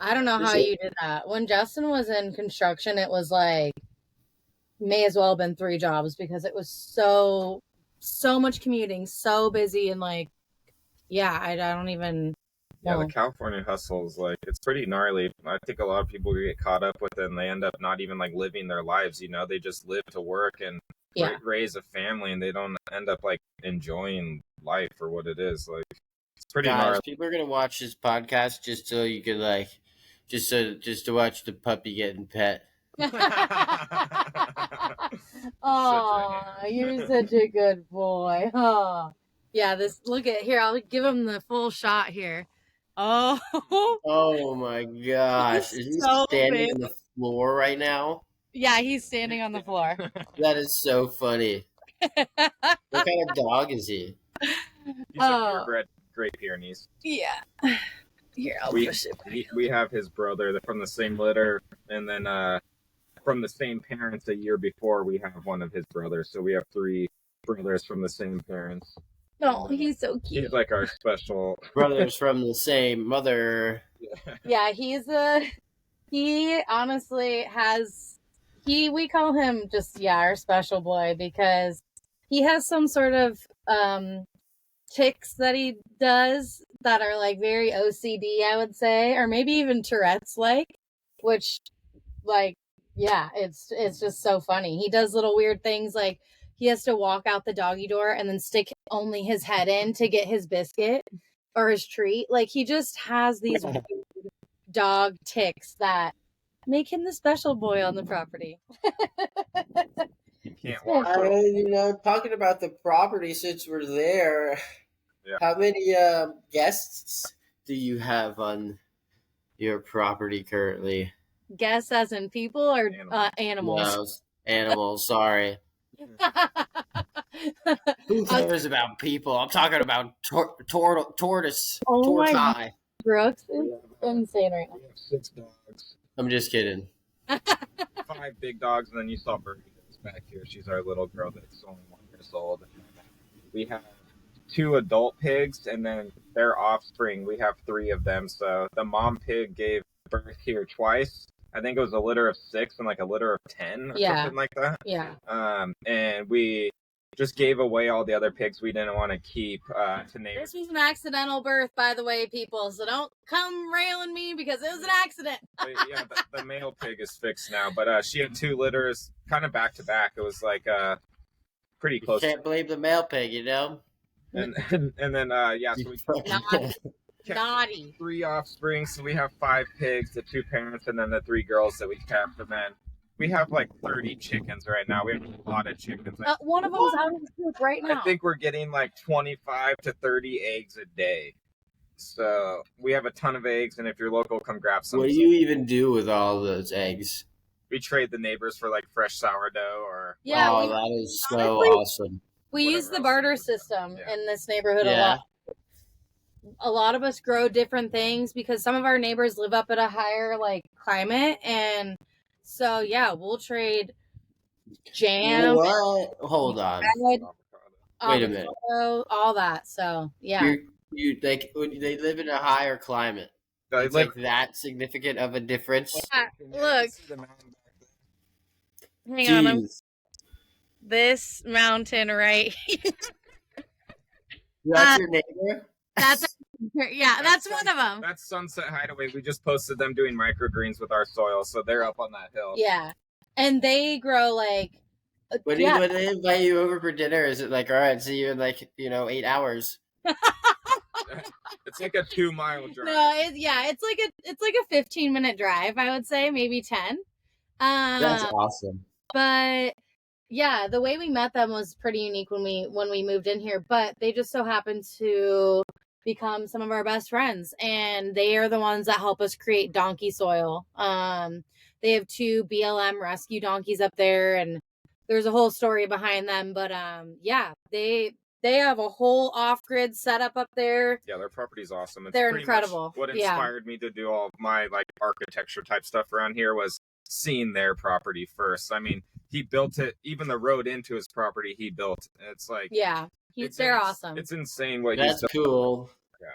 B: I don't know how you did that. When Justin was in construction, it was like may as well have been 3 jobs because it was so much commuting, so busy, and like, I don't even.
C: Yeah, the California hustle is like, it's pretty gnarly. I think a lot of people get caught up with it and they end up not even like living their lives, they just live to work and raise a family, and they don't end up like enjoying life for what it is. Like, it's pretty gnarly.
A: People are gonna watch this podcast just so you could like, just to watch the puppy getting pet.
B: Oh, you're such a good boy. Oh. Yeah, look at here. I'll give him the full shot here. Oh.
A: Oh my gosh. Is he standing on the floor right now?
B: Yeah, he's standing on the floor.
A: That is so funny. What kind of dog is he?
C: He's a purebred Great Pyrenees.
B: Yeah. Here, I'll push it.
C: We have his brother from the same litter, and then from the same parents a year before, we have one of his brothers. So we have 3 brothers from the same parents.
B: Oh, he's so cute.
C: He's like our special
A: brothers from the same mother.
B: Yeah, he honestly has, we call him just, our special boy because he has some sort of tics that he does that are like very OCD, I would say, or maybe even Tourette's like, which like, it's just so funny. He does little weird things like he has to walk out the doggy door and then stick only his head in to get his biscuit or his treat. Like, he just has these dog tics that make him the special boy on the property.
C: You can't walk.
A: Talking about the property, since we're there, how many guests do you have on your property currently?
B: Guests as in people or animals?
A: No, animals, sorry. Who cares about people? I'm talking about tortoise.
B: Oh
A: my
B: Brooks is insane right now.
C: We have 6 dogs.
A: I'm just kidding.
C: 5 big dogs, and then you saw Birdie that's back here. She's our little girl that's only 1 year old. We have 2 adult pigs, and then their offspring. We have 3 of them. So the mom pig gave birth here twice. I think it was a litter of 6 and like a litter of 10 or something like that.
B: Yeah.
C: And we just gave away all the other pigs we didn't want to keep to neighbors.
B: This was an accidental birth, by the way, people. So don't come railing me because it was an accident.
C: Yeah, the male pig is fixed now, but she had 2 litters kind of back to back. It was like pretty close.
A: You can't blame the male pig, you know.
C: And then yeah, so we
B: naughty
C: 3 offspring. So we have 5 pigs, the 2 parents, and then the 3 girls that we kept. And then we have like 30 chickens right now. We have a lot of chickens.
B: One of them's out of the coop right now.
C: I think we're getting like 25 to 30 eggs a day. So we have a ton of eggs, and if you're local, come grab some.
A: What do you even do with all those eggs?
C: We trade the neighbors for like fresh sourdough or...
B: Yeah,
A: that is so awesome.
B: We use the barter system in this neighborhood a lot. A lot of us grow different things because some of our neighbors live up at a higher like climate, and so yeah, we'll trade jam.
A: What? Hold on. Wait a minute.
B: All that. So yeah.
A: They live in a higher climate. It's like that significant of a difference.
B: Yeah, look. Hang on. This mountain right here.
A: That's your neighbor?
B: That's one of them.
C: That's Sunset Hideaway. We just posted them doing microgreens with our soil, so they're up on that hill.
B: Yeah. And they grow like...
A: When they invite you over for dinner, is it like, all right, see you in like, 8 hours?
C: It's like a 2-mile drive.
B: No, it's like a 15-minute drive, I would say, maybe 10.
A: That's awesome.
B: But yeah, the way we met them was pretty unique when we moved in here, but they just so happened to become some of our best friends, and they are the ones that help us create donkey soil. They have 2 BLM rescue donkeys up there, and there's a whole story behind them, but yeah, they have a whole off-grid setup up there.
C: Yeah, their property's awesome.
B: They're incredible.
C: What inspired me to do all of my like architecture type stuff around here was seeing their property first. I mean, he built it, even the road into his property he built. It's like
B: they're awesome.
C: It's insane what
A: he's done. That's cool.
C: Yeah.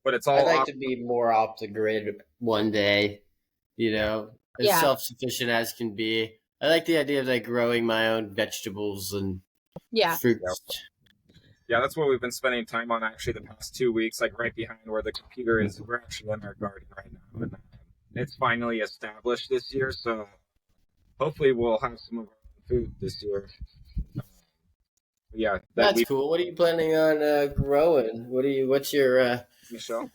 C: But it's all
A: I'd like to be more off the grid one day, as self-sufficient as can be. I like the idea of like growing my own vegetables and fruits.
C: Yeah, that's what we've been spending time on actually the past 2 weeks, like right behind where the computer is. We're actually in our garden right now, and it's finally established this year, so hopefully we'll have some of our own food this year. Yeah,
A: that's cool. What are you planning on growing? What's your
C: Michelle?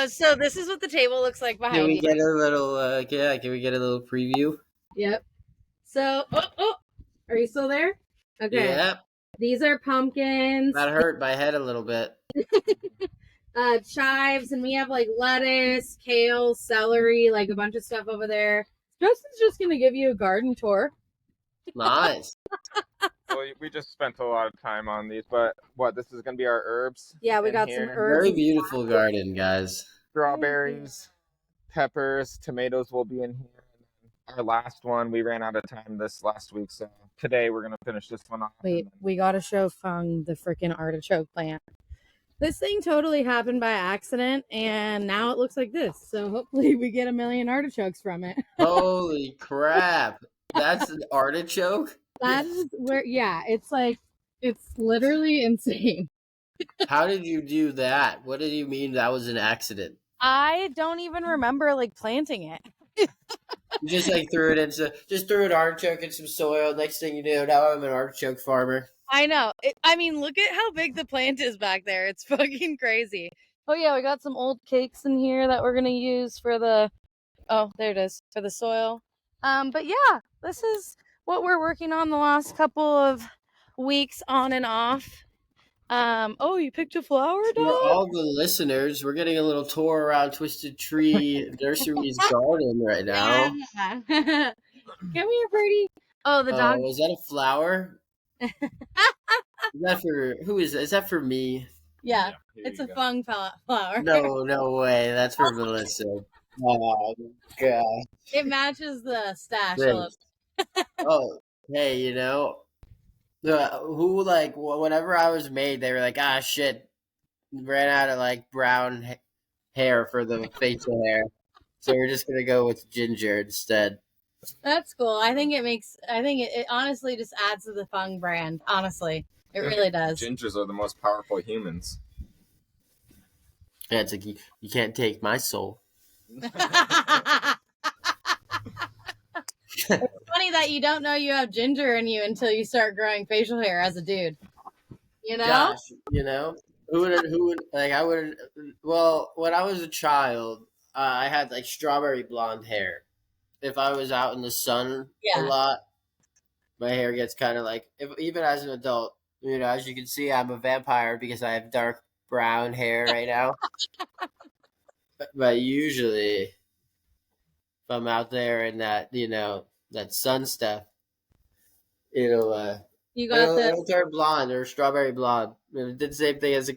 B: So this is what the table looks like behind you.
A: Can we get a little can we get a little preview?
B: Yep. So are you still there? Okay.
A: Yep.
B: These are pumpkins.
A: That hurt my head a little bit.
B: Chives, and we have like lettuce, kale, celery, like a bunch of stuff over there. Justin's just gonna give you a garden tour.
A: Nice.
C: Well, we just spent a lot of time on these, but this is gonna be our herbs?
B: Yeah, we got some herbs.
A: Very beautiful garden, guys.
C: Strawberries, peppers, tomatoes will be in here. Our last one, we ran out of time this last week, so today we're gonna finish this one off.
B: Wait, we gotta show Fung the freaking artichoke plant. This thing totally happened by accident, and now it looks like this. So hopefully we get 1 million artichokes from it.
A: Holy crap! That's an artichoke?
B: That is where, it's literally insane.
A: How did you do that? What did you mean that was an accident?
B: I don't even remember planting it.
A: You just threw an artichoke in some soil. Next thing you know, now I'm an artichoke farmer.
B: I know. Look at how big the plant is back there. It's fucking crazy. Oh yeah, we got some old cakes in here that we're gonna use for the. Oh, there it is for the soil. But yeah, this is what we're working on the last couple of weeks on and off. Oh, you picked a flower, dog?
A: For all the listeners, we're getting a little tour around Twisted Tree Nursery's garden right now.
B: Yeah. Come here, Birdie. Oh, the dog.
A: Is that a flower? Is that for who is that? Is that for me?
B: Yeah, it's a Fung flower.
A: No way. That's for Melissa. Oh god.
B: It matches the stash.
A: Oh, hey, who like whenever I was made, they were like, ah, shit, ran out of like brown hair for the facial hair, so we're just gonna go with ginger instead.
B: That's cool. I think it honestly just adds to the Fung brand. Honestly, it really does.
C: Gingers are the most powerful humans.
A: Yeah, it's like you can't take my soul.
B: It's funny that you don't know you have ginger in you until you start growing facial hair as a dude. You know?
A: Gosh, who would like I would. Well, when I was a child, I had like strawberry blonde hair. If I was out in the sun a lot, my hair gets kind of like, even as an adult, as you can see, I'm a vampire because I have dark brown hair right now. but usually, if I'm out there in that, that sun stuff, it'll turn blonde or strawberry blonde. It did the same thing as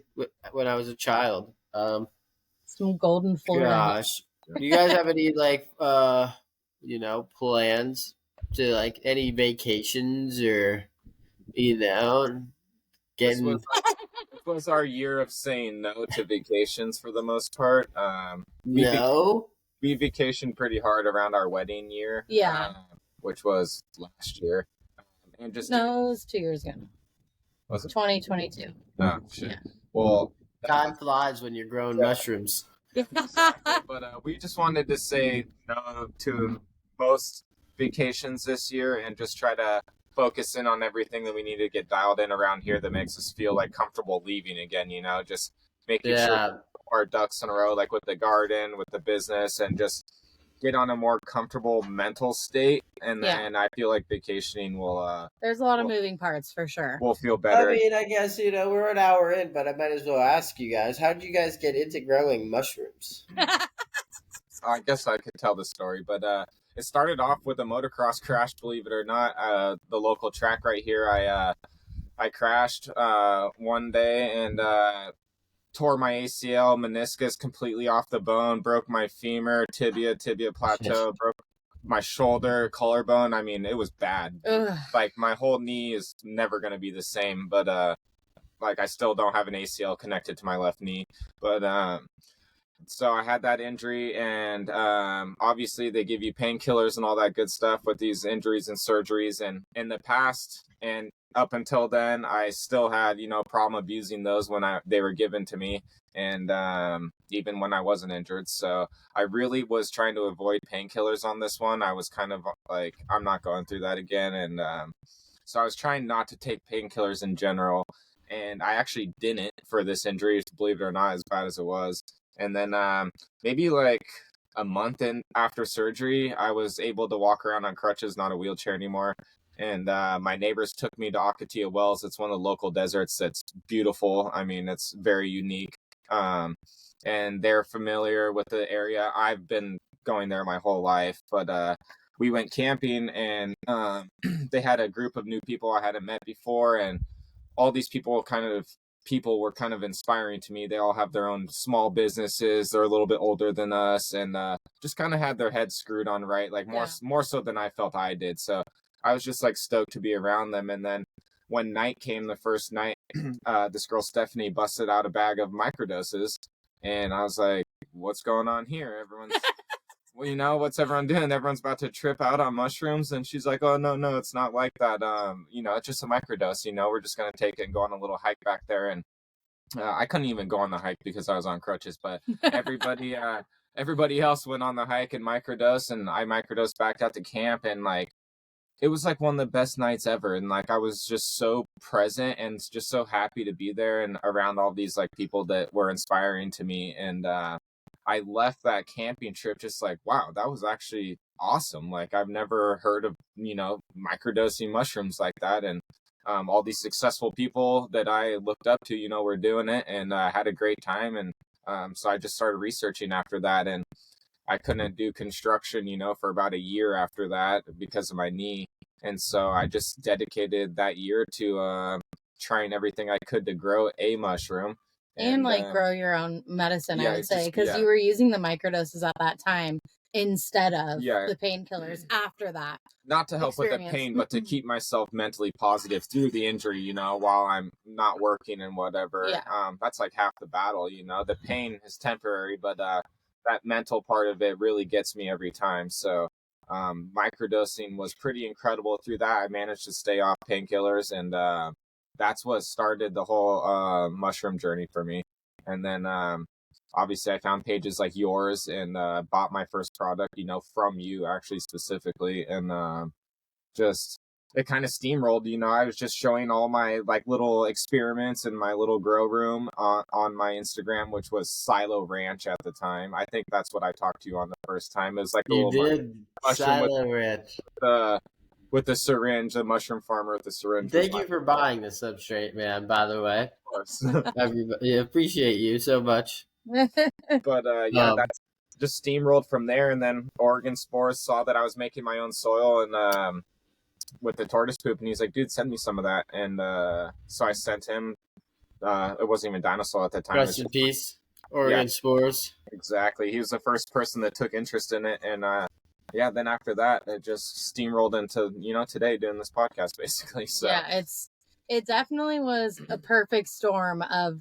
A: when I was a child.
B: Some golden Florida.
A: Gosh, do you guys have any like plans to like any vacations or getting?
C: This was our year of saying no to vacations for the most part. We vacationed pretty hard around our wedding year.
B: Yeah.
C: Which was last year. And just
B: it was 2 years ago.
C: Was it
B: 2022?
C: Oh shit. Yeah. Well,
A: time flies when you're growing mushrooms.
C: But we just wanted to say no to most vacations this year and just try to focus in on everything that we need to get dialed in around here that makes us feel like comfortable leaving again, just making sure our ducks in a row, like with the garden, with the business, and just get on a more comfortable mental state. And then I feel like vacationing will
B: there's a lot of moving parts for sure.
C: We'll feel better.
A: I mean, I guess we're an hour in, but I might as well ask you guys, how did you guys get into growing mushrooms?
C: I guess I could tell the story, but it started off with a motocross crash, believe it or not. The local track right here, I crashed one day and tore my ACL, meniscus completely off the bone, broke my femur, tibia plateau, broke my shoulder, collarbone. I mean, it was bad. Ugh. Like my whole knee is never going to be the same, but like I still don't have an ACL connected to my left knee. But so I had that injury, and obviously they give you painkillers and all that good stuff with these injuries and surgeries. And in the past and up until then, I still had, problem abusing those when they were given to me, and even when I wasn't injured. So I really was trying to avoid painkillers on this one. I was kind of like, I'm not going through that again. And so I was trying not to take painkillers in general. And I actually didn't for this injury, believe it or not, as bad as it was. And then maybe like a month after surgery, I was able to walk around on crutches, not a wheelchair anymore. And my neighbors took me to Akatia Wells. It's one of the local deserts that's beautiful. I mean, it's very unique. And they're familiar with the area. I've been going there my whole life. But we went camping, and they had a group of new people I hadn't met before. And all these people were kind of inspiring to me. They all have their own small businesses. They're a little bit older than us, and just kind of had their heads screwed on right, like more so than I felt I did. So I was just like stoked to be around them. And then when night came, the first night, this girl Stephanie busted out a bag of microdoses, and I was like, "What's going on here? Everyone's." Well, what's everyone doing? Everyone's about to trip out on mushrooms. And she's like, oh, no, it's not like that. It's just a microdose. We're just going to take it and go on a little hike back there. And I couldn't even go on the hike because I was on crutches. But everybody else went on the hike and microdose. And I microdosed back out to camp. And, like, it was, like, one of the best nights ever. And, like, I was just so present and just so happy to be there and around all these, like, people that were inspiring to me. And, I left that camping trip just like, wow, that was actually awesome. Like, I've never heard of, microdosing mushrooms like that. And all these successful people that I looked up to, were doing it, and had a great time. And so I just started researching after that. And I couldn't do construction, for about a year after that because of my knee. And so I just dedicated that year to trying everything I could to grow a mushroom.
B: And like grow your own medicine, I would say, because you were using the microdoses at that time. instead of the painkillers after that.
C: Not to help with the pain, but to keep myself mentally positive through the injury, you know, while I'm not working and whatever.
B: Yeah.
C: That's like half the battle, you know. The pain is temporary, but that mental part of it really gets me every time. So microdosing was pretty incredible through that. I managed to stay off painkillers, and that's what started the whole mushroom journey for me. And then obviously I found pages like yours and bought my first product, you know, from you actually specifically. And just it kind of steamrolled, you know. I was just showing all my like little experiments in my little grow room on my Instagram, which was Silo Ranch at the time. I think that's what I talked to you on the first time. It was like a little
A: Silo Ranch
C: with the syringe, the mushroom farmer with the syringe.
A: Thank you for buying the substrate, man, by the way. Of course. Everybody, appreciate you so much.
C: But that's just steamrolled from there. And then Oregon Spores saw that I was making my own soil and with the tortoise poop, and he's like, dude, send me some of that. And so I sent him. It wasn't even dinosaur at the time.
A: Rest in peace, Oregon Spores.
C: Exactly. He was the first person that took interest in it. And then after that, it just steamrolled into, you know, today doing this podcast, basically. So
B: yeah, it definitely was a perfect storm of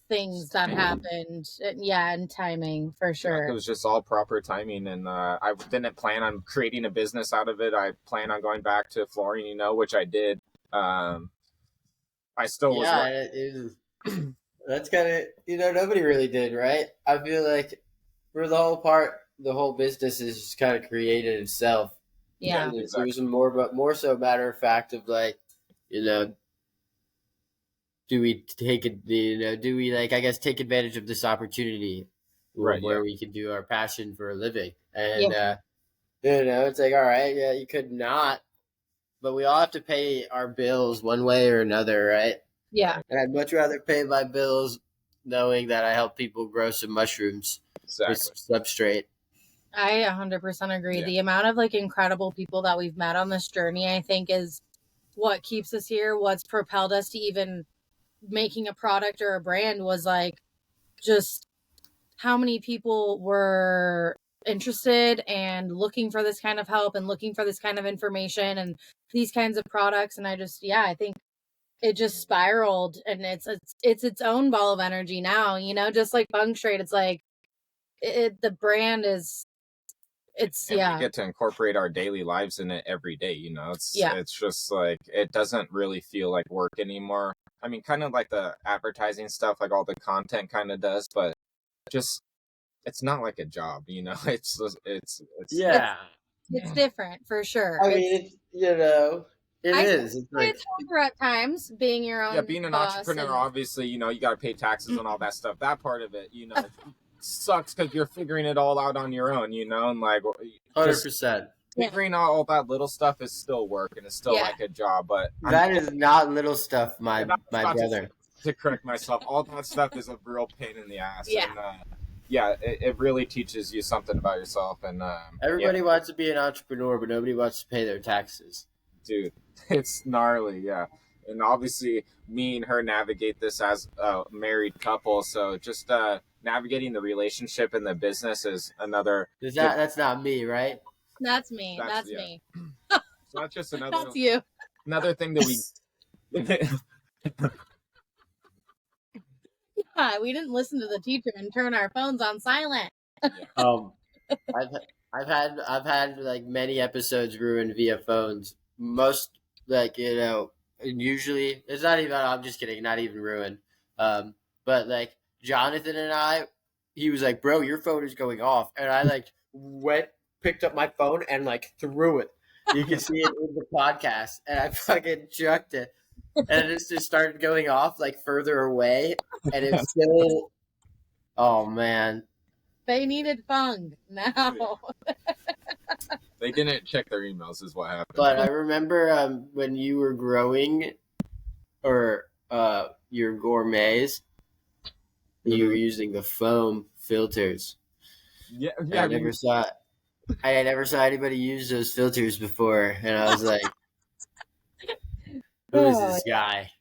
B: things that happened. And timing for sure.
C: It was just all proper timing, and I didn't plan on creating a business out of it. I planned on going back to flooring, you know, which I did. I still was.
A: That's kind of, you know, nobody really did, right? I feel like for the whole business is just kind of created itself.
B: Yeah,
A: it was more so matter of fact of like, you know, do we take it? You know, do we like, I guess, take advantage of this opportunity, where we can do our passion for a living? And you know, it's like, all right, yeah, you could not, but we all have to pay our bills one way or another, right?
B: Yeah.
A: And I'd much rather pay my bills knowing that I help people grow some mushrooms with substrate.
B: I 100% agree. Yeah. The amount of like incredible people that we've met on this journey, I think, is what keeps us here. What's propelled us to even making a product or a brand was like just how many people were interested and looking for this kind of help and looking for this kind of information and these kinds of products. And I think it just spiraled, and it's its own ball of energy now, you know, just like Bung Straight. It's like the brand is, we
C: get to incorporate our daily lives in it every day, you know. It's just like, it doesn't really feel like work anymore. I mean, kind of like the advertising stuff, like all the content kind of does, but just, it's not like a job, you know. It's
B: different for sure.
A: I mean, it's, you know, it's like,
B: it's harder at times being your own.
C: Yeah, being an entrepreneur, obviously, you know, you got to pay taxes and all that stuff. That part of it, you know, sucks because you're figuring it all out on your own, you know, and like
A: 100%.
C: Figuring out all that little stuff is still work, and it's still like a job, but
A: that is not little stuff, my brother.
C: To correct myself, all that stuff is a real pain in the ass. Yeah. And, it really teaches you something about yourself. And
A: everybody wants to be an entrepreneur, but nobody wants to pay their taxes.
C: Dude, it's gnarly, yeah. And obviously, me and her navigate this as a married couple, so just navigating the relationship and the business is another.
A: That's not me, right?
B: That's me. That's me.
C: So that's just another.
B: That's you.
C: Another thing that we.
B: Yeah, we didn't listen to the teacher and turn our phones on silent.
A: I've had like many episodes ruined via phones. Most, like, you know, and usually it's not even. I'm just kidding. Not even ruined. But like Jonathan and I, he was like, "Bro, your phone is going off," and I like picked up my phone and like threw it. You can see it in the podcast, and I fucking chucked it, and it just started going off like further away, and it's still. Oh man,
B: they needed Fung now.
C: They didn't check their emails, is what happened.
A: But I remember when you were growing, or your gourmets, you were using the foam filters.
C: Yeah.
A: I never saw anybody use those filters before, and I was like, "Who is this guy?"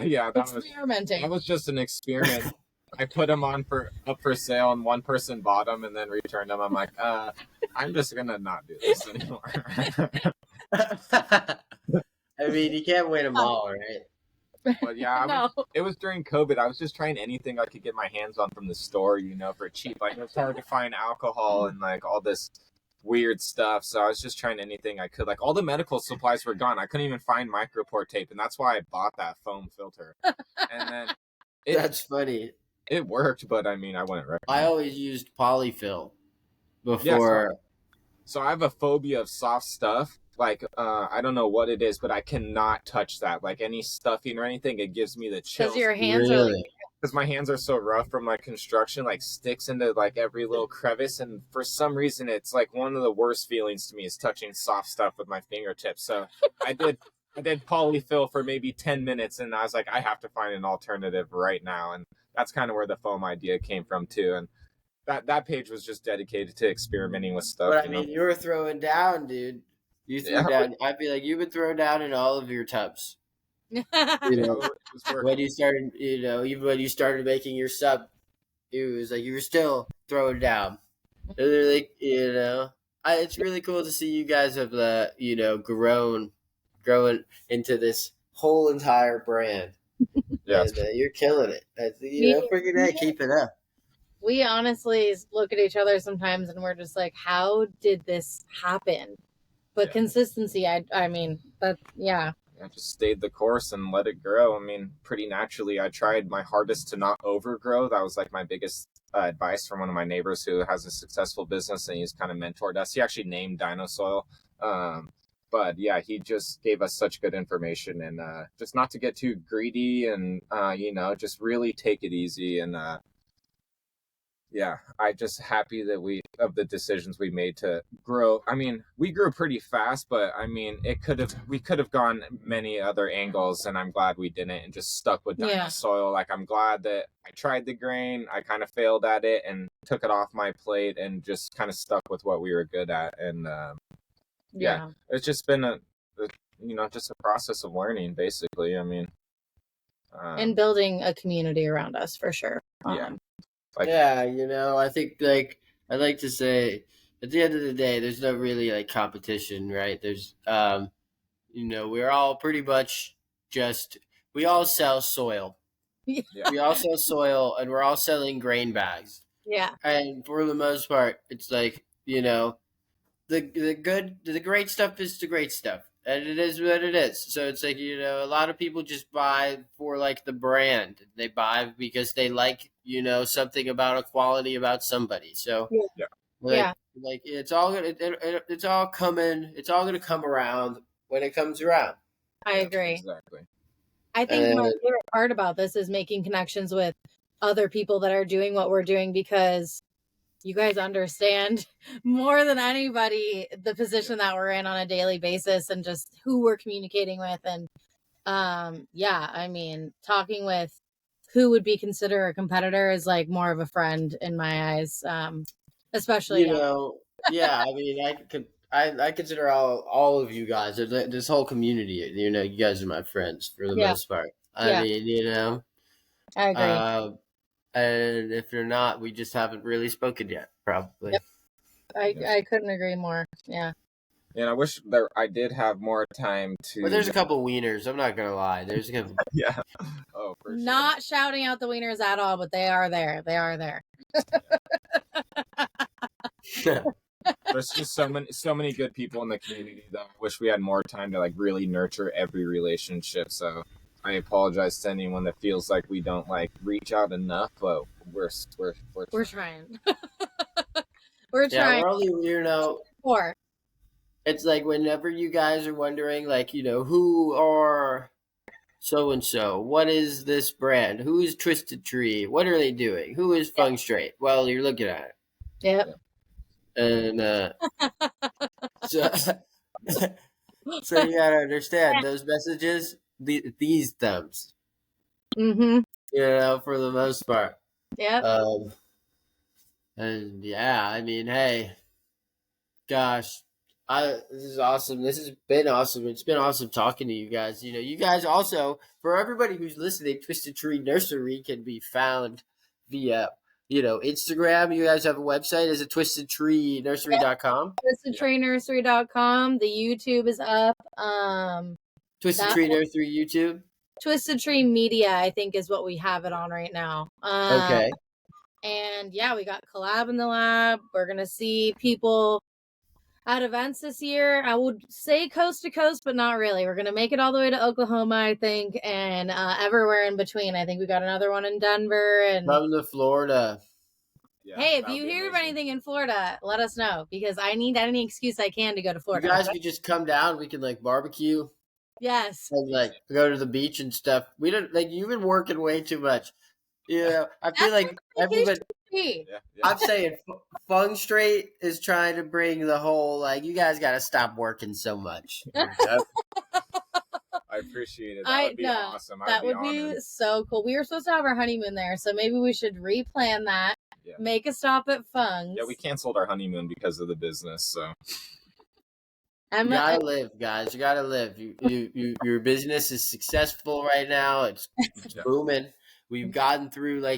C: Yeah,
B: experimenting.
C: That was just an experiment. I put them on up for sale, and one person bought them and then returned them. I'm like, I'm just gonna not do this anymore.
A: I mean, you can't win them all, right?
C: But yeah, it was during COVID. I was just trying anything I could get my hands on from the store, for cheap. Like, it was hard to find alcohol and like all this weird stuff. So I was just trying anything I could. Like, all the medical supplies were gone. I couldn't even find micropore tape, and that's why I bought that foam filter. And then
A: that's funny.
C: It worked, but I mean, I wouldn't recommend.
A: I always used polyfill before.
C: Yeah, so I have a phobia of soft stuff. Like, I don't know what it is, but I cannot touch that. Like, any stuffing or anything, it gives me the chills.
B: Because your hands are like...
C: Because my hands are so rough from like construction, like sticks into like every little crevice, and for some reason, it's like one of the worst feelings to me is touching soft stuff with my fingertips. So I did polyfill for maybe 10 minutes, and I was like, I have to find an alternative right now, and that's kind of where the foam idea came from too. And that page was just dedicated to experimenting with stuff.
A: But I mean, you were throwing down, dude. You threw down. I feel like you've been throwing down in all of your tubs. When you started, even when you started making your sub, it was like you were still throwing down. Like, it's really cool to see you guys have growing into this whole entire brand. Yeah, and, you're killing it. Freaking keep it up.
B: We honestly look at each other sometimes and we're just like, how did this happen? But consistency, I mean,
C: I just stayed the course and let it grow. I mean, pretty naturally, I tried my hardest to not overgrow. That was like my biggest advice from one of my neighbors who has a successful business, and he's kind of mentored us. He actually named Dinosoil. But yeah, he just gave us such good information, and just not to get too greedy, and just really take it easy. And I'm just happy that of the decisions we made to grow. I mean, we grew pretty fast, but I mean, we could have gone many other angles, and I'm glad we didn't and just stuck with Dinosoil. Like, I'm glad that I tried the grain, I kind of failed at it and took it off my plate and just kind of stuck with what we were good at. And it's just been just a process of learning, basically. I mean,
B: and building a community around us, for sure.
A: I think, like, I'd like to say, at the end of the day, there's no really like competition, right? There's we're all pretty much we all sell soil. We all sell soil, and we're all selling grain bags.
B: Yeah.
A: And for the most part, it's like, the great stuff is the great stuff, and it is what it is. So it's like, a lot of people just buy for like the brand. They buy because they like, something about a quality about somebody. So like it's all gonna it's all gonna come around when it comes around.
B: I agree.
C: Exactly.
B: I think my favorite part about this is making connections with other people that are doing what we're doing, because you guys understand more than anybody the position that we're in on a daily basis and just who we're communicating with. And I mean, talking with who would be considered a competitor is like more of a friend in my eyes, especially.
A: I mean, I consider all of you guys, this whole community, you guys are my friends for the most part. I mean,
B: I agree.
A: And if you're not, we just haven't really spoken yet, probably.
B: Yep. I couldn't agree more. Yeah.
C: And I wish I did have more time to.
A: Well, there's a couple wieners. I'm not gonna lie. There's a couple.
C: Yeah. Oh, for sure.
B: Not shouting out the wieners at all, but they are there. They are there.
C: There's just so many good people in the community that I wish we had more time to like really nurture every relationship. So I apologize to anyone that feels like we don't like reach out enough, but we're
B: trying. We're trying.
A: Yeah, we're only
B: More.
A: It's like whenever you guys are wondering, like, who are so and so, what is this brand? Who is Twisted Tree? What are they doing? Who is Feng Straight? Well, you're looking at it.
B: Yep.
A: And so you gotta understand those messages. These thumbs,
B: for
A: the most part.
B: Yeah.
A: And I mean, hey, gosh, this is awesome. This has been awesome. It's been awesome talking to you guys. You guys also, for everybody who's listening, Twisted Tree Nursery can be found via, Instagram. You guys have a website. Is it twistedtreenursery.com?
B: twistedtreenursery.com. The YouTube is up.
A: Twisted Tree Nursery YouTube.
B: Twisted Tree Media, I think, is what we have it on right now.
A: Okay.
B: And yeah, we got Collab in the Lab. We're going to see people at events this year. I would say coast to coast, but not really. We're going to make it all the way to Oklahoma, I think, and everywhere in between. I think we got another one in Denver. And
A: come to Florida.
B: Yeah, hey, if you hear of anything in Florida, let us know, because I need any excuse I can to go to Florida.
A: You guys could just come down. We can barbecue.
B: Yes.
A: And go to the beach and stuff. We don't you've been working way too much. I feel like everybody. I'm saying Feng Straight is trying to bring the whole you guys got to stop working so much.
C: I appreciate it. That would be awesome.
B: That would be so cool. We were supposed to have our honeymoon there, so maybe we should replan that. Yeah. Make a stop at Fung's.
C: Yeah, we canceled our honeymoon because of the business. So
A: you gotta live, guys. You gotta live. Your business is successful right now. It's booming. We've gotten through
B: Yeah.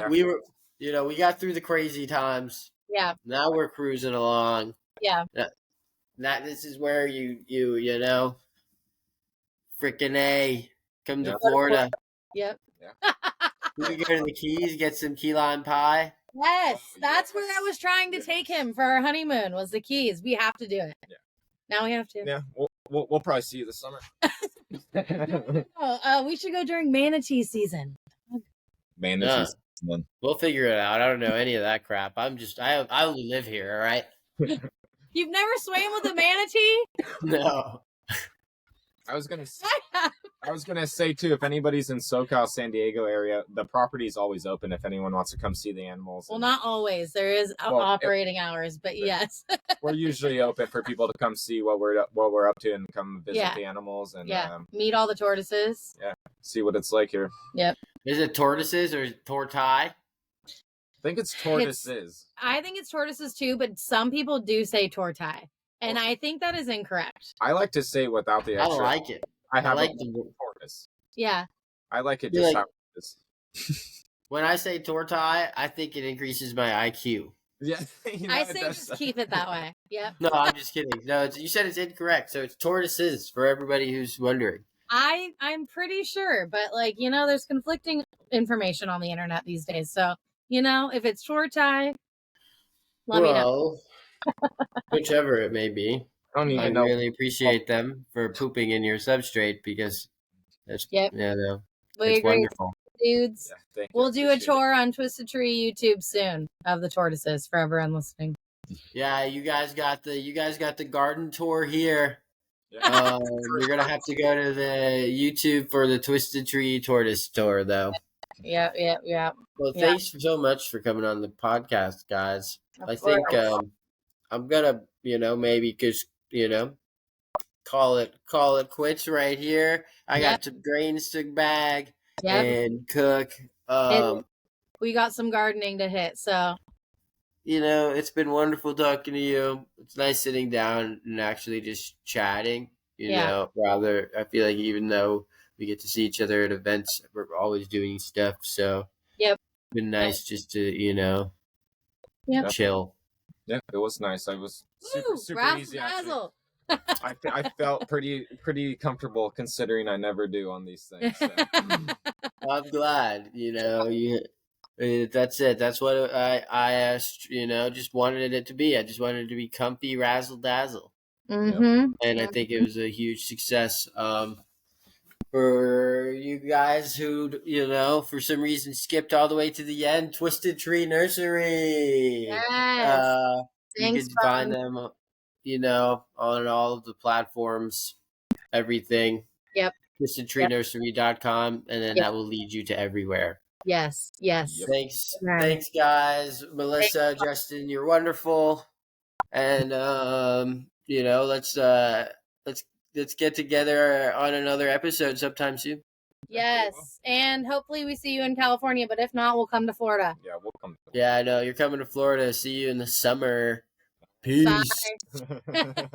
A: We were, we got through the crazy times.
B: Yeah.
A: Now we're cruising along.
B: Yeah.
A: This is where freaking come to Florida.
B: Yep.
C: Yeah.
A: We can go to the Keys, get some key lime pie.
B: Yes, that's where I was trying to take him for our honeymoon, was the Keys. We have to do it. Yeah. Now we have to.
C: Yeah, we'll probably see you this summer.
B: We should go during manatee season.
C: Manatee season.
A: We'll figure it out. I don't know any of that crap. I only live here, all right?
B: You've never swam with a manatee?
A: No.
C: I was gonna say too, if anybody's in SoCal, San Diego area, the property is always open if anyone wants to come see the animals.
B: Well, not always. There is operating hours, but yes.
C: We're usually open for people to come see what we're up to and come visit the animals and
B: meet all the tortoises.
C: Yeah, see what it's like here.
B: Yep.
A: Is it tortoises or tortai?
C: I think it's tortoises.
B: I think it's tortoises too, but some people do say tortai. And I think that is incorrect.
C: I like to say without the extra.
A: I like it.
C: I like
A: the
C: tortoise.
B: Yeah.
C: I like it just how it is.
A: When I say tortai, I think it increases my IQ.
C: Yeah.
B: I say just keep it that way. Yep.
A: No, I'm just kidding. No, you said it's incorrect. So it's tortoises for everybody who's wondering.
B: I'm pretty sure, but there's conflicting information on the internet these days. So, if it's tortai, let me know.
A: Whichever it may be. I really appreciate them for pooping in your substrate, because it's it's wonderful.
B: Dudes, we'll do a tour on Twisted Tree YouTube soon of the tortoises for everyone listening.
A: Yeah, you guys got the garden tour here. Yeah. You're gonna have to go to the YouTube for the Twisted Tree tortoise tour, though.
B: Yeah.
A: Well, thanks so much for coming on the podcast, guys. I think I'm gonna, maybe just, call it quits right here. I got some grains to bag and cook.
B: We got some gardening to hit, so.
A: It's been wonderful talking to you. It's nice sitting down and actually just chatting, rather, I feel like even though we get to see each other at events, we're always doing stuff. So it's been nice just to, chill.
C: Yeah, it was nice. I was super easy. I felt pretty comfortable, considering I never do on these things. So.
A: I'm glad. That's it. That's what I asked. Just wanted it to be. I just wanted it to be comfy, razzle dazzle.
B: Mm-hmm.
A: And I think it was a huge success. For you guys who, for some reason skipped all the way to the end, Twisted Tree Nursery.
B: Yes.
A: You can find them, on all of the platforms, everything.
B: Yep.
A: TwistedTreeNursery.com, and then that will lead you to everywhere.
B: Yes.
A: Thanks, guys. Melissa, Justin, you're wonderful. And let's get together on another episode sometime soon.
B: Yes, and hopefully we see you in California, but if not, we'll come to Florida.
C: Yeah, we'll come.
A: Yeah, I know. You're coming to Florida. See you in the summer. Peace.
B: Bye.